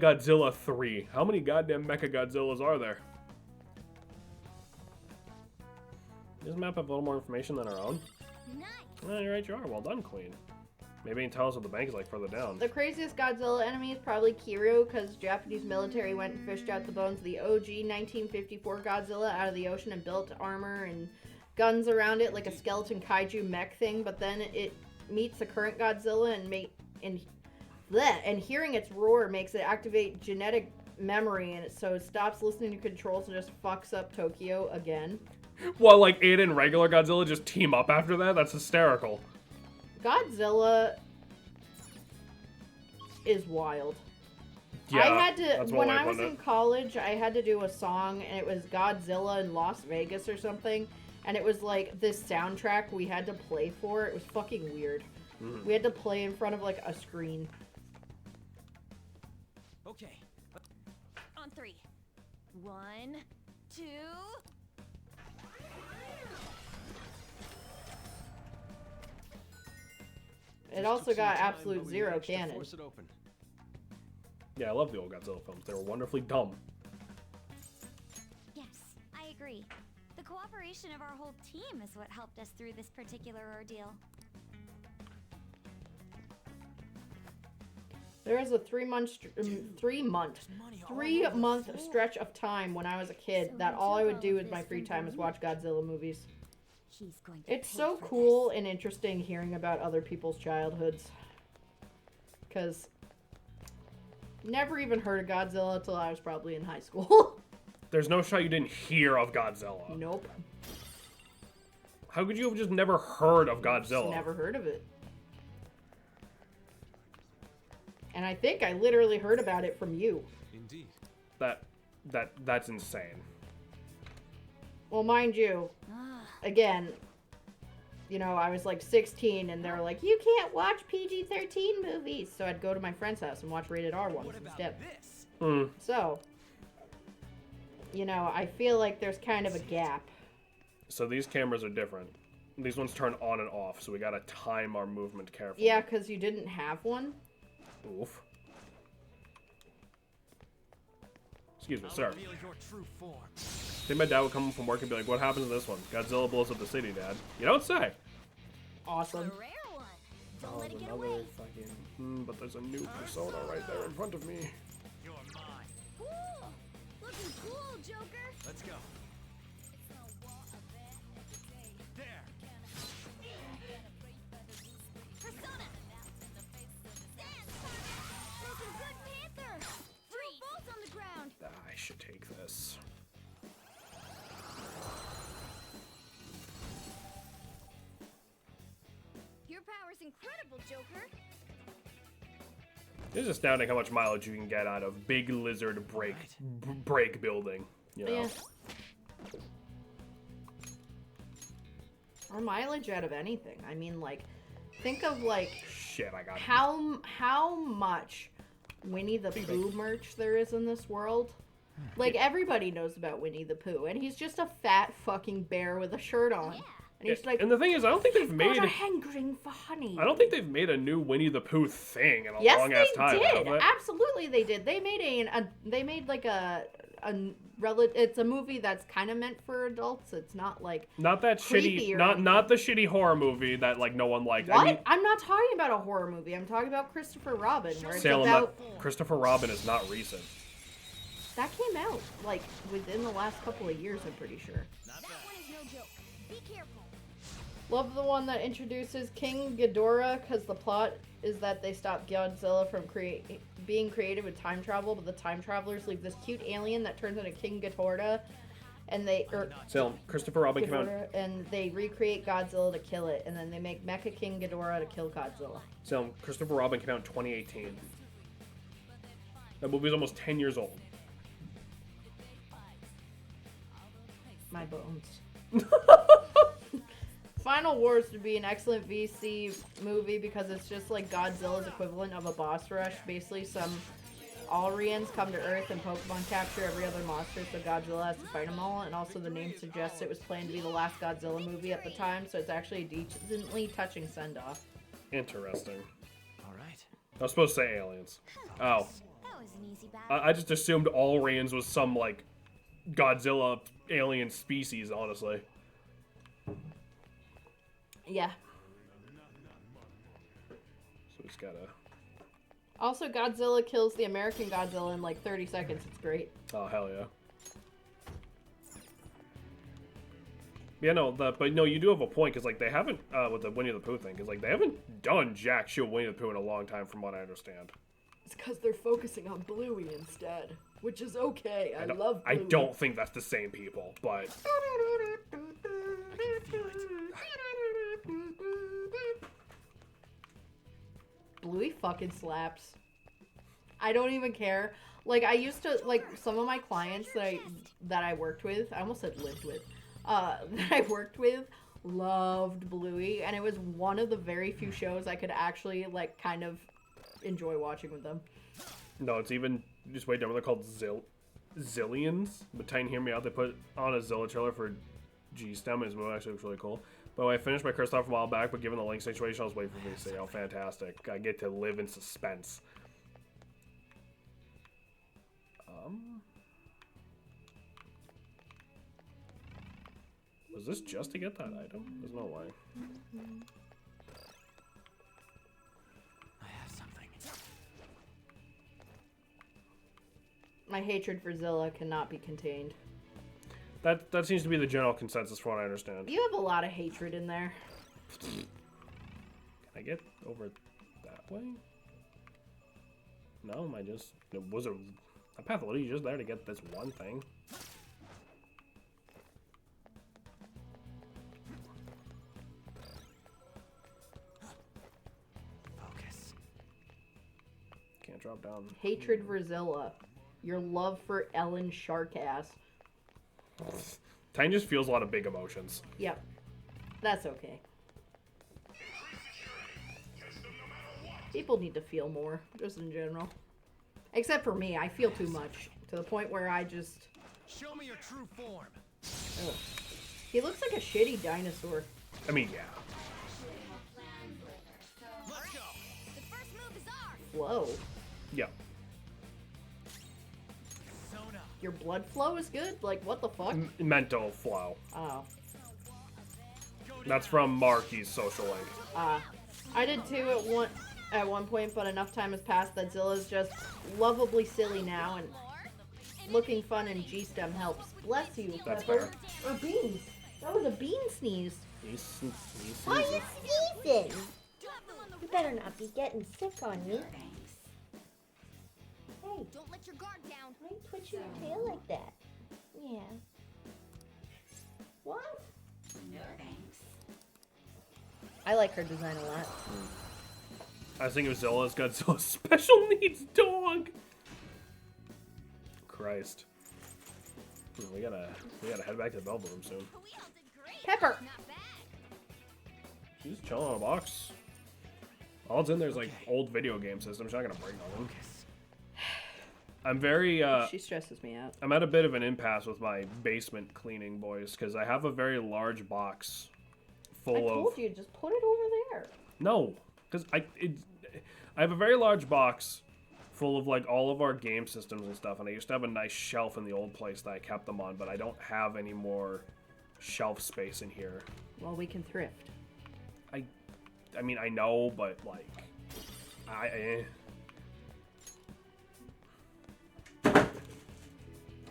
Speaker 1: Godzilla 3. How many goddamn Mecha Godzillas are there? Does this map have a little more information than our own?
Speaker 3: Nice.
Speaker 1: Oh, you're right, you are. Well done, Queen. Maybe you can tell us what the bank is like further down.
Speaker 2: The craziest Godzilla enemy is probably Kiryu, because Japanese military went and fished out the bones of the OG 1954 Godzilla out of the ocean and built armor and guns around it like a skeleton kaiju mech thing, but then it meets the current Godzilla and hearing its roar makes it activate genetic memory, and so it stops listening to controls and just fucks up Tokyo again.
Speaker 1: Well, like, it and regular Godzilla just team up after that? That's hysterical.
Speaker 2: Godzilla is wild.
Speaker 1: Yeah,
Speaker 2: I had to,
Speaker 1: that's one
Speaker 2: when
Speaker 1: way of
Speaker 2: I was
Speaker 1: putting
Speaker 2: in
Speaker 1: it.
Speaker 2: college, I had to do a song, and it was Godzilla in Las Vegas or something, and it was like this soundtrack we had to play for. It was fucking weird.
Speaker 1: Mhm.
Speaker 2: We had to play in front of like a screen.
Speaker 4: Okay.
Speaker 3: On 3. 1, 2.
Speaker 2: It also got absolute zero cannon.
Speaker 4: Force it open.
Speaker 1: Yeah, I love the old Godzilla films. They were wonderfully dumb.
Speaker 3: Yes, I agree. The cooperation of our whole team is what helped us through this particular ordeal.
Speaker 2: There was a 3-month stretch of time when I was a kid that all I would do with my free time is watch Godzilla movies.
Speaker 3: He's going to
Speaker 2: It's
Speaker 3: pay
Speaker 2: so
Speaker 3: for
Speaker 2: cool
Speaker 3: this.
Speaker 2: and interesting hearing about other people's childhoods. Because never even heard of Godzilla until I was probably in high school.
Speaker 1: There's no shot you didn't hear of Godzilla.
Speaker 2: Nope.
Speaker 1: How could you have just never heard of Godzilla?
Speaker 2: Never heard of it. And I think I literally heard about it from you.
Speaker 4: Indeed.
Speaker 1: That's insane.
Speaker 2: Well, mind you,
Speaker 3: Ah,
Speaker 2: again, you know, I was like 16 and they were like, you can't watch PG-13 movies. So I'd go to my friend's house and watch rated R ones
Speaker 4: What about
Speaker 2: instead.
Speaker 4: this?
Speaker 1: Hmm.
Speaker 2: So, you know, I feel like there's kind of a gap.
Speaker 1: So these cameras are different. These ones turn on and off, so we gotta time our movement carefully.
Speaker 2: Yeah, because you didn't have one.
Speaker 1: Oof. Excuse me,
Speaker 4: I'll
Speaker 1: sir.
Speaker 4: reveal your true form.
Speaker 1: I think my dad would come home from work and be like, what happens in this one? Godzilla blows up the city, Dad. You don't say.
Speaker 2: Awesome.
Speaker 3: a rare one. Don't
Speaker 1: Oh,
Speaker 3: let it get
Speaker 1: another
Speaker 3: away.
Speaker 1: fucking... but there's a new persona right there in front of me.
Speaker 4: You're mine.
Speaker 3: Cool. Looking cool, Joker.
Speaker 4: Let's go. There.
Speaker 3: Persona. Stand, Sonic. Looking good, Panther. Three bolts on the ground.
Speaker 1: I should take this.
Speaker 3: Your power's incredible, Joker.
Speaker 1: It's astounding how much mileage you can get out of big lizard break building. You know?
Speaker 2: Yeah. Or mileage out of anything. I mean, like, think of like
Speaker 1: Shit, I got it.
Speaker 2: how much Winnie the Pooh merch there is in this world. Like, everybody knows about Winnie the Pooh, and he's just a fat fucking bear with a shirt on.
Speaker 3: Yeah.
Speaker 2: And he's like,
Speaker 1: And the thing is, I don't think they've
Speaker 2: got
Speaker 1: made.
Speaker 2: a hankering for honey.
Speaker 1: I don't think they've made a new Winnie the Pooh thing in a
Speaker 2: Yes,
Speaker 1: long ass
Speaker 2: they
Speaker 1: time.
Speaker 2: did.
Speaker 1: have they?
Speaker 2: Absolutely, they did. They made like a it's a movie that's kind of meant for adults. It's not like
Speaker 1: Not that
Speaker 2: creepy
Speaker 1: shitty.
Speaker 2: or
Speaker 1: Not
Speaker 2: anything.
Speaker 1: not the shitty horror movie that like no one liked.
Speaker 2: what?
Speaker 1: I mean,
Speaker 2: I'm not talking about a horror movie. I'm talking about Christopher Robin, where it's
Speaker 1: Salem,
Speaker 2: about
Speaker 1: Christopher Robin is not recent.
Speaker 2: that came out like within the last couple of years. I'm pretty sure.
Speaker 3: That one is no joke. Be careful.
Speaker 2: Love the one that introduces King Ghidorah, because the plot is that they stop Godzilla from being created with time travel, but the time travelers leave this cute alien that turns into King Ghidorah, and
Speaker 1: Salem, Christopher Robin came out.
Speaker 2: and they recreate Godzilla to kill it, and then they make Mecha King Ghidorah to kill Godzilla.
Speaker 1: Salem, Christopher Robin came out in 2018. That movie's almost 10 years old.
Speaker 2: My bones. Final Wars would be an excellent VC movie because it's just like Godzilla's equivalent of a boss rush. Basically, some Alrians come to Earth and Pokemon capture every other monster, so Godzilla has to fight them all. And also, the name suggests it was planned to be the last Godzilla movie at the time, so it's actually a decently touching send-off.
Speaker 1: Interesting.
Speaker 4: All right.
Speaker 1: I was supposed to say aliens. Oh.
Speaker 3: That was an easy battle.
Speaker 1: I just assumed all Rains was some, like, Godzilla alien species, honestly.
Speaker 2: Yeah.
Speaker 1: So he's gotta...
Speaker 2: Also, Godzilla kills the American Godzilla in like 30 seconds. It's great.
Speaker 1: Oh, hell yeah. Yeah, no, but no, you do have a point, because, like, they haven't, with the Winnie the Pooh thing, because, like, they haven't done jack shit with Winnie the Pooh in a long time, from what I understand.
Speaker 2: It's because they're focusing on Bluey instead, which is okay. I love
Speaker 1: I
Speaker 2: Bluey.
Speaker 1: don't think that's the same people, but...
Speaker 2: Bluey fucking slaps. I don't even care. Like, I used to, like, some of my clients that I worked with, I almost said lived with, that I worked with loved Bluey, and it was one of the very few shows I could actually, like, kind of enjoy watching with them.
Speaker 1: No, it's even just way dumber. They're called Zillions. But Titan, hear me out. They put on a Zilla trailer for G-STEM, as well. Actually looks really cool. But I finished my cursed off a while back, but given the link situation, I was waiting for me to say how fantastic. I get to live in suspense. Was this just to get that item? There's no way.
Speaker 4: I have something.
Speaker 2: My hatred for Zilla cannot be contained.
Speaker 1: That seems to be the general consensus from what I understand.
Speaker 2: You have a lot of hatred in there.
Speaker 1: Can I get over that way? No, am I just... Was a path literally just there to get this one thing?
Speaker 4: Focus.
Speaker 1: Can't drop down.
Speaker 2: Hatred for Zilla. Your love for Ellen Sharkass.
Speaker 1: Titan just feels a lot of big emotions.
Speaker 2: Yep. That's okay. People need to feel more, just in general. Except for me, I feel too much. To the point where I just...
Speaker 4: Show me your true form.
Speaker 2: Ugh. He looks like a shitty dinosaur.
Speaker 1: I mean, yeah.
Speaker 4: Let's go.
Speaker 3: The first move is ours.
Speaker 2: Flow.
Speaker 1: Yeah.
Speaker 4: Zona.
Speaker 2: Your blood flow is good? Like, what the fuck?
Speaker 1: Mental flow.
Speaker 2: Oh.
Speaker 1: That's from Marky's social link.
Speaker 2: I did too at one point, but enough time has passed that Zilla's just lovably silly now, and looking fun in G-STEM helps. Bless you,
Speaker 1: That's
Speaker 2: Pepper. Or Beans. That was a bean sneeze.
Speaker 6: Why are you sneezing? You better not be getting sick on me. Hey,
Speaker 3: Don't let your guard down.
Speaker 6: why are you twitching your tail like that? Yeah. What?
Speaker 2: I like her design a lot.
Speaker 1: I was thinking of Zilla's Godzilla's special needs dog. Christ. We gotta head back to the Velvet Room soon.
Speaker 3: We all did great.
Speaker 2: Pepper!
Speaker 3: Not bad.
Speaker 1: She's chilling on a box. All it's in there is like old video game systems. She's not gonna break nothing. I'm very
Speaker 2: She stresses me out.
Speaker 1: I'm at a bit of an impasse with my basement cleaning, boys, because I have a very large box full
Speaker 2: I
Speaker 1: of.
Speaker 2: told you, just put it over there.
Speaker 1: No, because I have a very large box full of like all of our game systems and stuff, and I used to have a nice shelf in the old place that I kept them on, but I don't have any more shelf space in here.
Speaker 2: Well, we can thrift.
Speaker 1: I mean, I know, but like,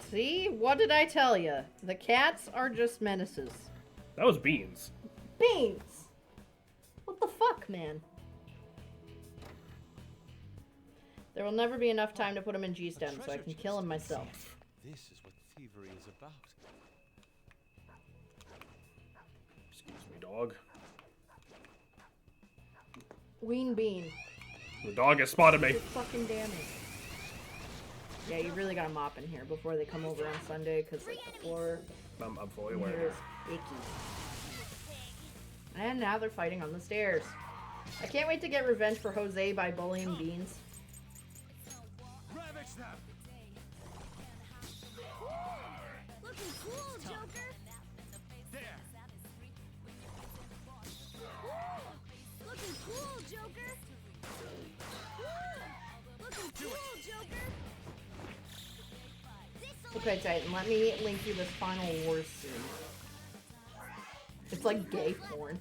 Speaker 2: See? What did I tell you? The cats are just menaces.
Speaker 1: that was Beans.
Speaker 2: Beans! What the fuck, man? There will never be enough time to put him in G-STEM, so I can kill him myself.
Speaker 4: This is what thievery is about.
Speaker 1: Excuse me, dog.
Speaker 2: Ween Bean.
Speaker 1: The dog has spotted me.
Speaker 2: You're fucking damage. Yeah, you really gotta mop in here before they come over on Sunday, because like the floor
Speaker 1: I'm fully
Speaker 2: in
Speaker 1: aware.
Speaker 2: here is icky. And now they're fighting on the stairs. I can't wait to get revenge for Jose by bullying Beans.
Speaker 4: Ravage them.
Speaker 3: Looking cool, Joker.
Speaker 4: There.
Speaker 3: Looking cool, Joker.
Speaker 2: Okay, Titan, let me link you this Final Wars soon. It's like gay porn.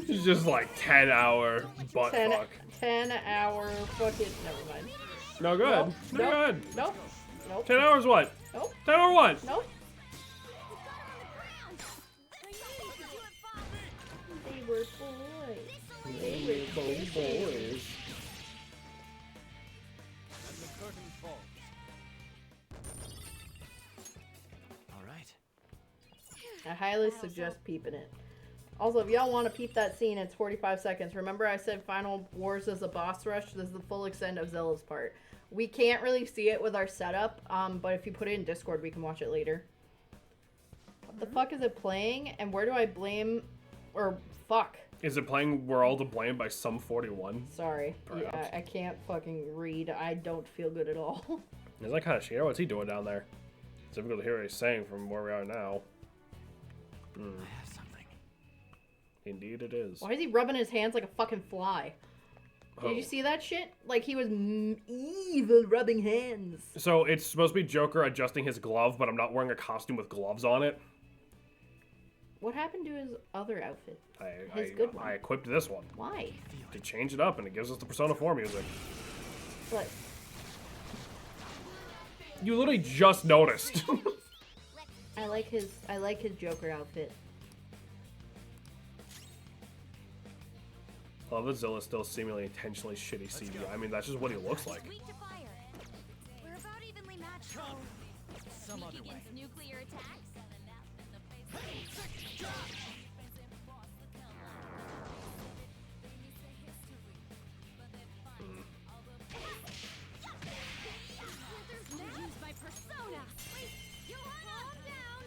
Speaker 1: It's just like 10-hour butt
Speaker 2: 10,
Speaker 1: fuck.
Speaker 2: 10-hour fucking. Never mind.
Speaker 1: No good.
Speaker 2: Nope,
Speaker 1: No
Speaker 2: nope,
Speaker 1: good.
Speaker 2: Nope. Nope.
Speaker 1: 10 hours what?
Speaker 2: Nope.
Speaker 1: 10 hour what?
Speaker 2: Nope.
Speaker 3: You got him on the ground.
Speaker 2: They were boys. They were
Speaker 1: Boys.
Speaker 4: And the curtain falls. All right.
Speaker 2: I highly suggest peeping it. Also, if y'all want to peep that scene, it's 45 seconds. Remember I said Final Wars is a boss rush? This is the full extent of Zella's part. We can't really see it with our setup, but if you put it in Discord, we can watch it later. What the fuck is it playing? And where do I blame... Or, fuck.
Speaker 1: Is it playing We're All to Blame by Sum 41?
Speaker 2: Sorry. Yeah,
Speaker 1: Perhaps.
Speaker 2: I can't fucking read. I don't feel good at all.
Speaker 1: Is that kind of shit? What's he doing down there? It's difficult to hear what he's saying from where we are now.
Speaker 4: I have something.
Speaker 1: Indeed it is.
Speaker 2: Why is he rubbing his hands like a fucking fly?
Speaker 1: Oh.
Speaker 2: Did you see that shit? Like he was evil rubbing hands.
Speaker 1: So it's supposed to be Joker adjusting his glove, but I'm not wearing a costume with gloves on it.
Speaker 2: What happened to his other outfit?
Speaker 1: I
Speaker 2: good one.
Speaker 1: equipped this one
Speaker 2: Why?
Speaker 1: to change it up, and it gives us the Persona 4 music.
Speaker 2: But
Speaker 1: You literally just noticed.
Speaker 2: I like his Joker outfit.
Speaker 1: I love that Zilla's still seemingly intentionally shitty CGI. I mean, that's just what he looks like.
Speaker 3: Weak to fire. We're about evenly matched.
Speaker 4: Come.
Speaker 3: though.
Speaker 4: Some
Speaker 3: Weak
Speaker 4: other way.
Speaker 3: against nuclear attacks. Use my persona. Wait, calm down.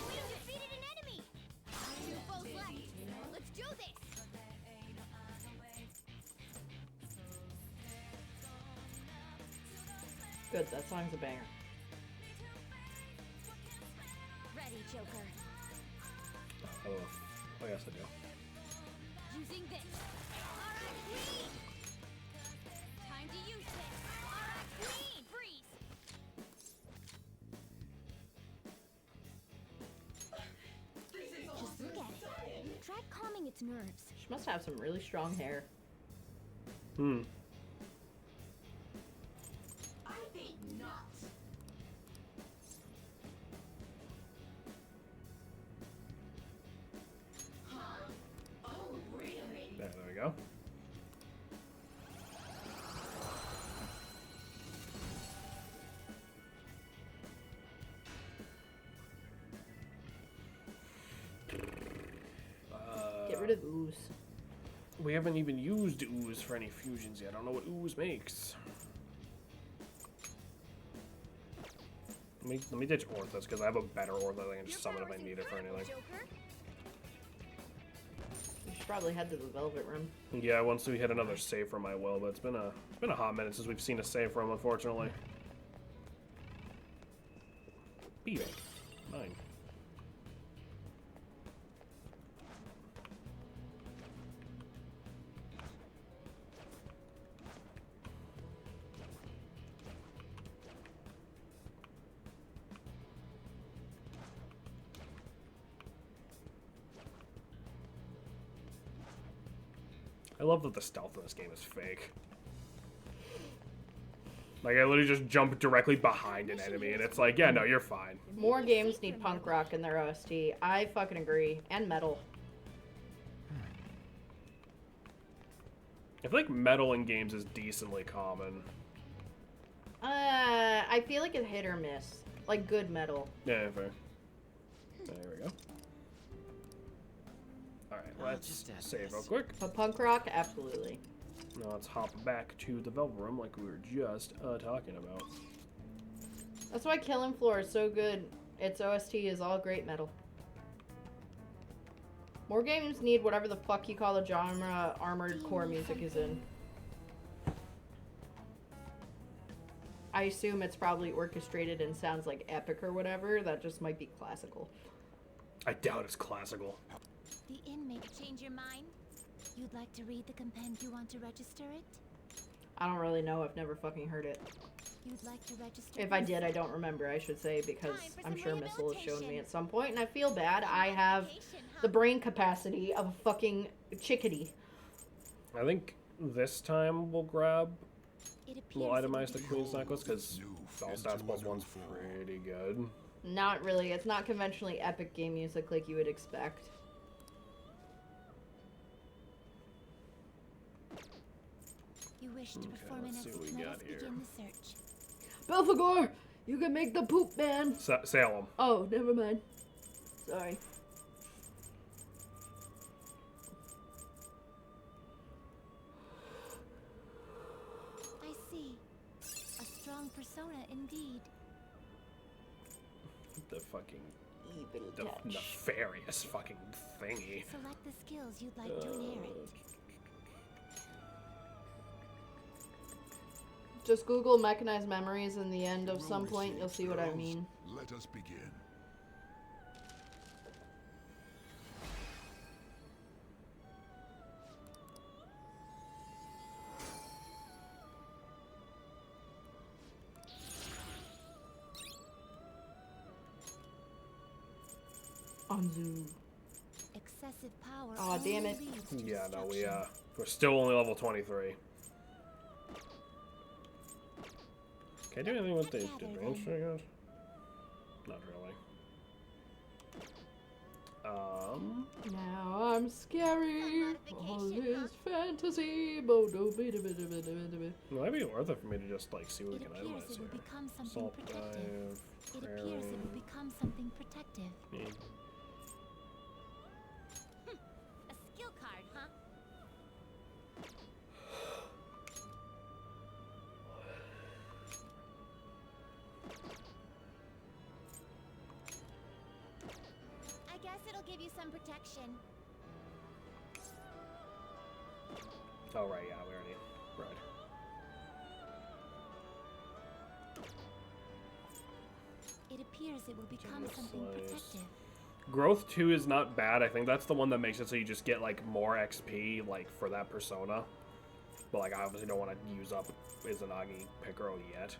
Speaker 3: We defeated an enemy. Two foes left. Let's do this.
Speaker 2: Good, that song's a banger.
Speaker 3: Ready, Joker.
Speaker 1: Oh, yes, I do.
Speaker 3: Using this. Alright, Queen! Time to use this. Alright, Queen! Freeze! Just look at it. Try calming its nerves.
Speaker 2: She must have some really strong hair.
Speaker 1: Hmm. There we go.
Speaker 2: Get rid of ooze.
Speaker 1: We haven't even used ooze for any fusions yet. I don't know what ooze makes. Let me ditch Orthos because I have a better Orthos that I can just summon if I need it for anything.
Speaker 3: Joker?
Speaker 2: You should probably head to the Velvet Room.
Speaker 1: Yeah, once we hit another save room, I will. But it's been a hot minute since we've seen a save room, unfortunately. Beat it. Mine. I love that the stealth in this game is fake. Like, I literally just jump directly behind an enemy, and it's like, yeah, no, you're fine.
Speaker 2: More games need punk rock in their OST. I fucking agree. And metal.
Speaker 1: I feel like metal in games is decently common.
Speaker 2: I feel like it's hit or miss. Like good metal.
Speaker 1: Yeah, fair. There we go. Alright, let's
Speaker 4: just add
Speaker 1: save
Speaker 4: this.
Speaker 1: real quick.
Speaker 2: But punk rock, absolutely.
Speaker 1: Now let's hop back to the Velvet Room like we were just talking about.
Speaker 2: That's why Killing Floor is so good. Its OST is all great metal. More games need whatever the fuck you call the genre Armored Core music is in. I assume it's probably orchestrated and sounds like epic or whatever. That just might be classical.
Speaker 1: I doubt it's classical.
Speaker 3: The inmate change your mind? You'd like to read the compend you want to register it?
Speaker 2: I don't really know. I've never fucking heard it.
Speaker 3: You'd like to register?
Speaker 2: If I did, I don't remember, I should say, because I'm sure Missile has shown me at some point, and I feel bad. I have the brain capacity of a fucking chickadee.
Speaker 1: I think this time we'll grab.
Speaker 3: It
Speaker 1: We'll
Speaker 3: appears it
Speaker 1: itemize the
Speaker 3: will
Speaker 1: Queen's Necklace because all stats plus one's pretty good.
Speaker 2: Not really. It's not conventionally epic game music like you would expect.
Speaker 3: You wish to
Speaker 1: Okay,
Speaker 3: perform an
Speaker 1: let's see what
Speaker 3: exit.
Speaker 1: we
Speaker 3: Let
Speaker 1: got
Speaker 3: us
Speaker 1: here.
Speaker 3: begin the search.
Speaker 2: Belphegor! You can make the poop man!
Speaker 1: Salem.
Speaker 2: Oh, never mind. Sorry.
Speaker 3: I see. A strong persona indeed.
Speaker 1: The fucking
Speaker 2: Evil touch.
Speaker 1: nefarious fucking thingy.
Speaker 3: Select the skills you'd like to inherit.
Speaker 2: Just Google mechanized memories in the end of some point, you'll see what I mean.
Speaker 5: Let us begin.
Speaker 2: Anzu.
Speaker 3: Excessive power.
Speaker 2: Aw,
Speaker 3: only
Speaker 2: damn it.
Speaker 3: leads to
Speaker 1: Yeah, no,
Speaker 3: destruction.
Speaker 1: we're still only level 23. Can I do anything with the advantage, I guess? Not really.
Speaker 2: Now I'm scary. All this fantasy.
Speaker 1: It might be worth it for me to just like see what we
Speaker 3: It
Speaker 1: can
Speaker 3: appears
Speaker 1: itemize
Speaker 3: it will
Speaker 1: here.
Speaker 3: become something
Speaker 1: Salt
Speaker 3: protective.
Speaker 1: dive,
Speaker 3: It appears it will
Speaker 1: prayer,
Speaker 3: become something protective. A skill card, huh? I guess it'll give you some protection.
Speaker 1: Oh right, yeah, we already right.
Speaker 3: It appears it will become
Speaker 1: Genius
Speaker 3: something
Speaker 1: slice.
Speaker 3: protective.
Speaker 1: Growth 2 is not bad. I think that's the one that makes it so you just get like more XP like for that persona. But like I obviously don't want to use up Izanagi Picaro yet.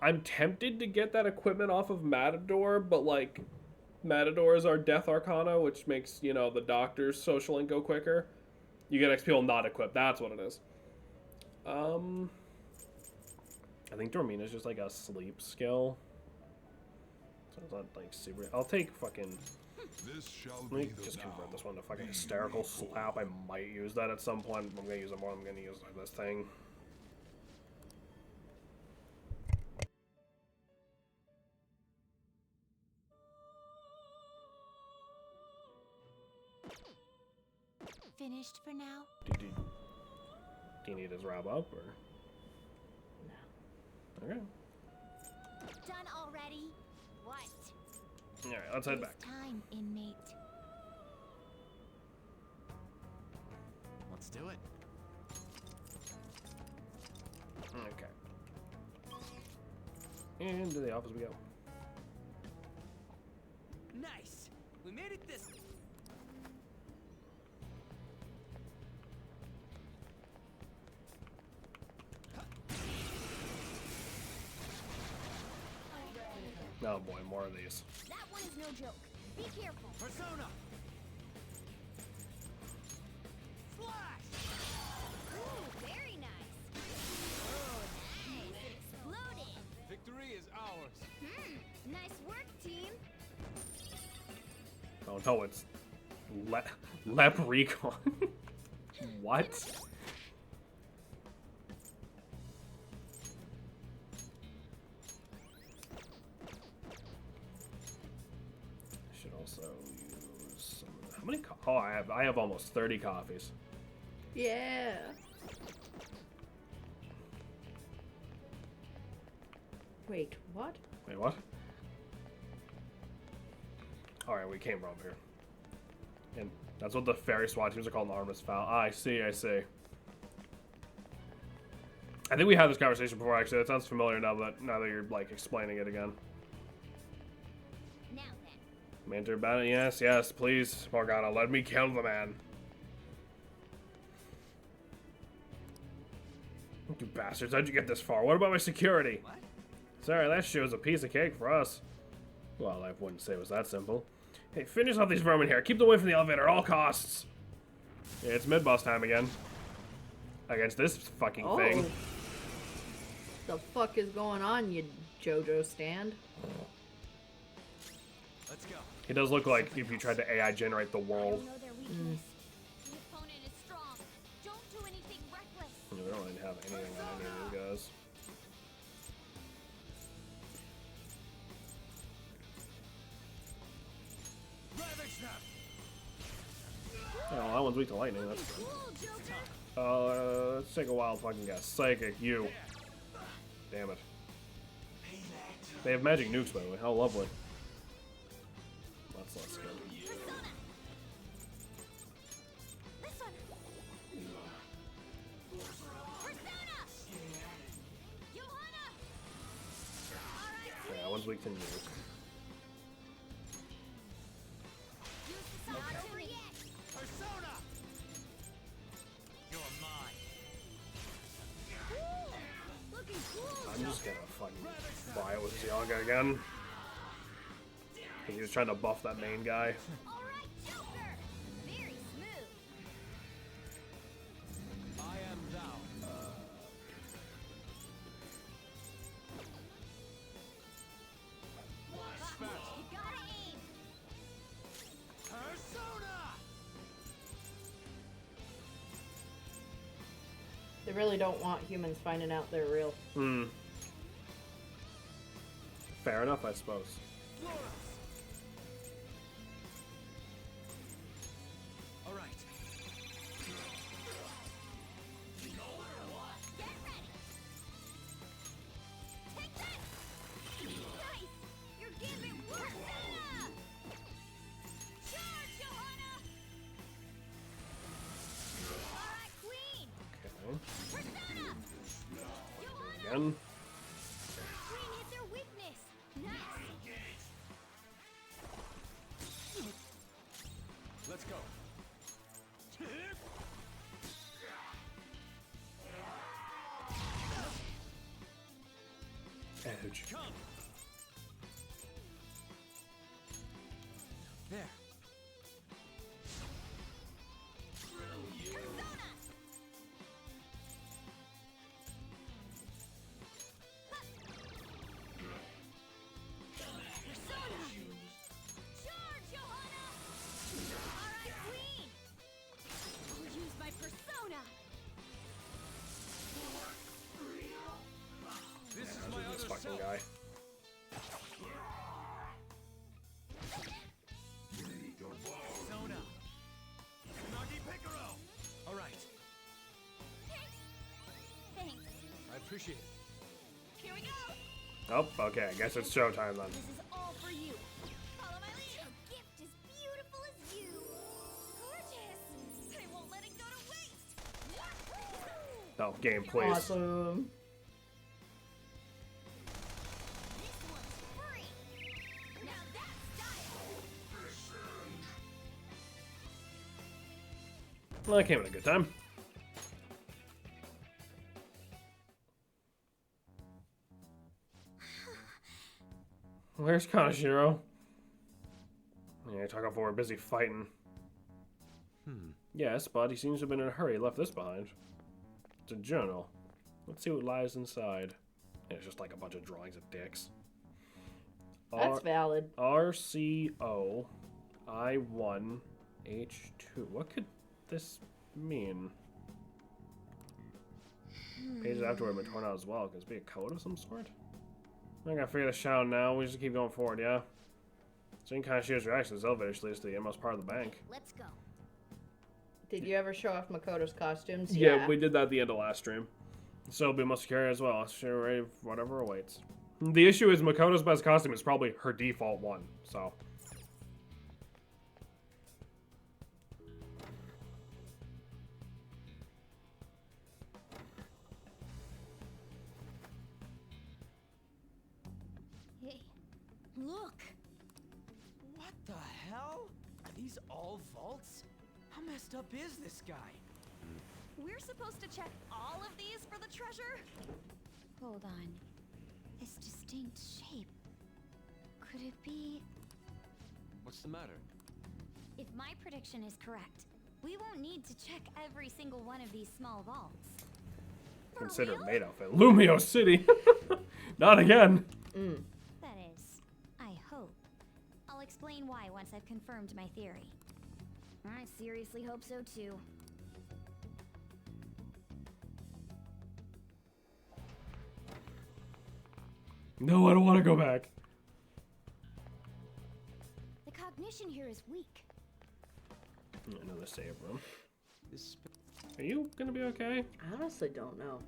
Speaker 1: I'm tempted to get that equipment off of Matador, but like Matador is our Death Arcana, which makes, you know, the doctor's social link go quicker. You get XP while not equipped. That's what it is. I think Dormina's just like a sleep skill. So it's not like super. I'll take fucking.
Speaker 5: This shall
Speaker 1: Let me
Speaker 5: be the
Speaker 1: just convert
Speaker 5: now.
Speaker 1: this one to fucking hysterical slap. I might use that at some point. I'm gonna use it more. I'm gonna use this thing.
Speaker 3: Finished for now?
Speaker 1: Do you need his wrap up or? No. Okay.
Speaker 3: Done already? What?
Speaker 1: All right, let's head
Speaker 3: It is
Speaker 1: back.
Speaker 3: time, inmate.
Speaker 4: Let's do it.
Speaker 1: Okay. And to the office we go.
Speaker 4: Nice. We made it this.
Speaker 1: Oh boy, more of these.
Speaker 3: That one is no joke. Be careful.
Speaker 4: Persona. Flash.
Speaker 3: Ooh, very nice. Oh, nice. It exploded.
Speaker 4: Victory is ours.
Speaker 3: Nice work, team.
Speaker 1: Oh no, it's Leprechaun. What? I should also use some. How many? Oh, I have almost 30 coffees.
Speaker 2: Yeah. Wait, what?
Speaker 1: Wait, what? Alright, we came from here. And that's what the fairy SWAT teams are called, an armless foul. Ah, I see, I see. I think we had this conversation before, actually. That sounds familiar now that you're, like, explaining it again.
Speaker 3: Now then.
Speaker 1: Mentor Banner, yes, yes, please, Morgana, let me kill the man. You bastards, how'd you get this far? What about my security?
Speaker 4: What?
Speaker 1: Sorry, that show's a piece of cake for us. Well, I wouldn't say it was that simple. Hey, finish off these vermin here. Keep them away from the elevator at all costs. Yeah, it's mid-boss time again. Against this fucking thing.
Speaker 2: The fuck is going on, you JoJo stand?
Speaker 4: Let's go.
Speaker 1: He does look like if you tried to AI generate the
Speaker 3: I
Speaker 1: world.
Speaker 3: don't know their weakness. The opponent is strong. Don't do anything reckless.
Speaker 1: We don't really have anything on any of these guys.
Speaker 4: Ravage them.
Speaker 1: Oh, that one's weak to lightning. That's good.
Speaker 3: Cool, Joker.
Speaker 1: Let's take a wild fucking guess. Psychic, you. Damn it. They have magic nukes, by the way. How lovely. That's less good.
Speaker 3: Persona. This one. Persona. Johanna. All right.
Speaker 1: Yeah, that one's weak to nuke.
Speaker 3: Use the not over yet.
Speaker 4: Persona. You're mine.
Speaker 3: Cool. Looking cool.
Speaker 1: I'm just gonna fucking buy it with Ziaga again. Because he was trying to buff that main guy.
Speaker 3: All right, Joker. Very smooth.
Speaker 4: I am thou.
Speaker 3: You gotta aim.
Speaker 4: Persona.
Speaker 2: They really don't want humans finding out they're real.
Speaker 1: Hmm. Fair enough, I suppose.
Speaker 4: Florus. All right.
Speaker 3: Get ready. Take that. Nice. You're giving Persona. Charge, Johanna. All right, Queen.
Speaker 1: Okay.
Speaker 3: Persona. Johanna.
Speaker 1: Again.
Speaker 3: Queen hit their weakness. Nice.
Speaker 4: Let's go.
Speaker 1: Edge.
Speaker 4: Come. There.
Speaker 3: Persona. Persona. Charge, Johanna. All right, Queen. I'll use my persona.
Speaker 4: This is
Speaker 1: This
Speaker 4: my other
Speaker 1: fucking
Speaker 4: self.
Speaker 1: guy.
Speaker 4: Persona. Nagi Picaro. All right.
Speaker 3: Thanks.
Speaker 4: I appreciate it.
Speaker 3: Here we go.
Speaker 1: Oh, okay. I guess it's showtime then.
Speaker 3: This is all for you. Follow my lead. A gift as beautiful as you. Gorgeous. I won't let it go to waste.
Speaker 1: Oh, game, please.
Speaker 2: Awesome.
Speaker 3: This one's free. Now that's style.
Speaker 1: Well, that came at a good time. Where's Kanashiro? Yeah, talk about we're busy fighting. Yes, but he seems to have been in a hurry. Left this behind. It's a journal. Let's see what lies inside. And it's just like a bunch of drawings of dicks.
Speaker 2: That's valid.
Speaker 1: RCO I1 H2. What could this mean? Pages afterward have been torn out as well. Could this be a code of some sort? I gotta figure this out now. We just keep going forward, yeah? Seeing Kanashiro's reaction, this elevator should lead us to the inmost part of the bank.
Speaker 3: Let's go.
Speaker 2: Did you ever show off Makoto's costumes?
Speaker 1: Yeah, we did that at the end of last stream. So it'll be most secure as well. Sure, ready for whatever awaits. The issue is Makoto's best costume is probably her default one, so.
Speaker 3: Hey, look.
Speaker 4: What the hell? Are these all vaults? How messed up is this guy?
Speaker 3: We're supposed to check all of these for the treasure? Hold on. This distinct shape. Could it be...
Speaker 7: What's the matter?
Speaker 3: If my prediction is correct, we won't need to check every single one of these small vaults. For
Speaker 1: Considered
Speaker 3: real?
Speaker 1: made outfit. Lumio City. Not again.
Speaker 3: That is, I hope. I'll explain why once I've confirmed my theory. I seriously hope so too.
Speaker 1: No, I don't want to go back.
Speaker 3: The cognition here is weak.
Speaker 1: Another save room.
Speaker 7: This.
Speaker 1: Are you gonna be okay?
Speaker 2: I honestly don't know.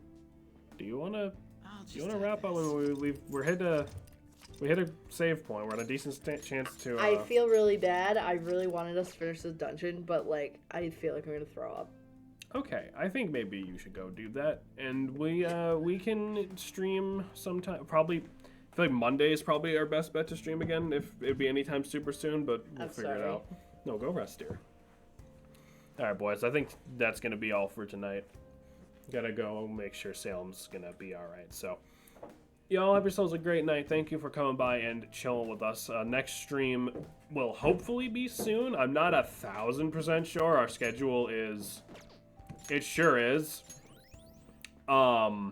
Speaker 1: Do you wanna?
Speaker 7: I'll
Speaker 1: Do you wanna wrap up when we leave? We hit a save point. We're at a decent chance to.
Speaker 2: I feel really bad. I really wanted us to finish this dungeon, but like I feel like I'm gonna throw up.
Speaker 1: Okay, I think maybe you should go do that, and we can stream sometime. Probably, I feel like Monday is probably our best bet to stream again. If it'd be anytime super soon, but we'll
Speaker 2: I'm
Speaker 1: figure it
Speaker 2: sorry.
Speaker 1: out. No, go rest, dear. All right, boys. I think that's gonna be all for tonight. Gotta go make sure Salem's gonna be all right. So, y'all have yourselves a great night. Thank you for coming by and chilling with us. Next stream will hopefully be soon. I'm not 1,000% sure. Our schedule is. It sure is. I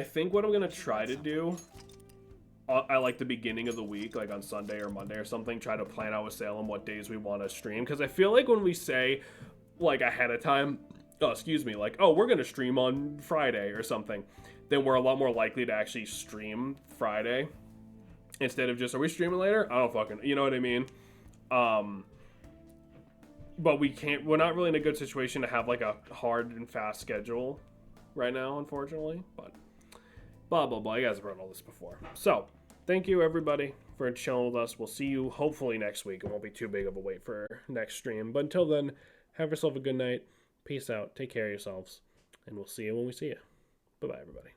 Speaker 1: think what I'm gonna try to do, I like the beginning of the week, like on Sunday or Monday or something, try to plan out with Salem what days we want to stream. Because I feel like when we say, like ahead of time, like, oh, we're gonna stream on Friday or something, then we're a lot more likely to actually stream Friday instead of just, are we streaming later? I don't fucking, you know what I mean? But we're not really in a good situation to have like a hard and fast schedule right now, unfortunately. But blah, blah, blah. You guys have heard all this before. So, thank you everybody for chilling with us. We'll see you hopefully next week. It won't be too big of a wait for next stream. But until then, have yourself a good night. Peace out. Take care of yourselves. And we'll see you when we see you. Bye-bye, everybody.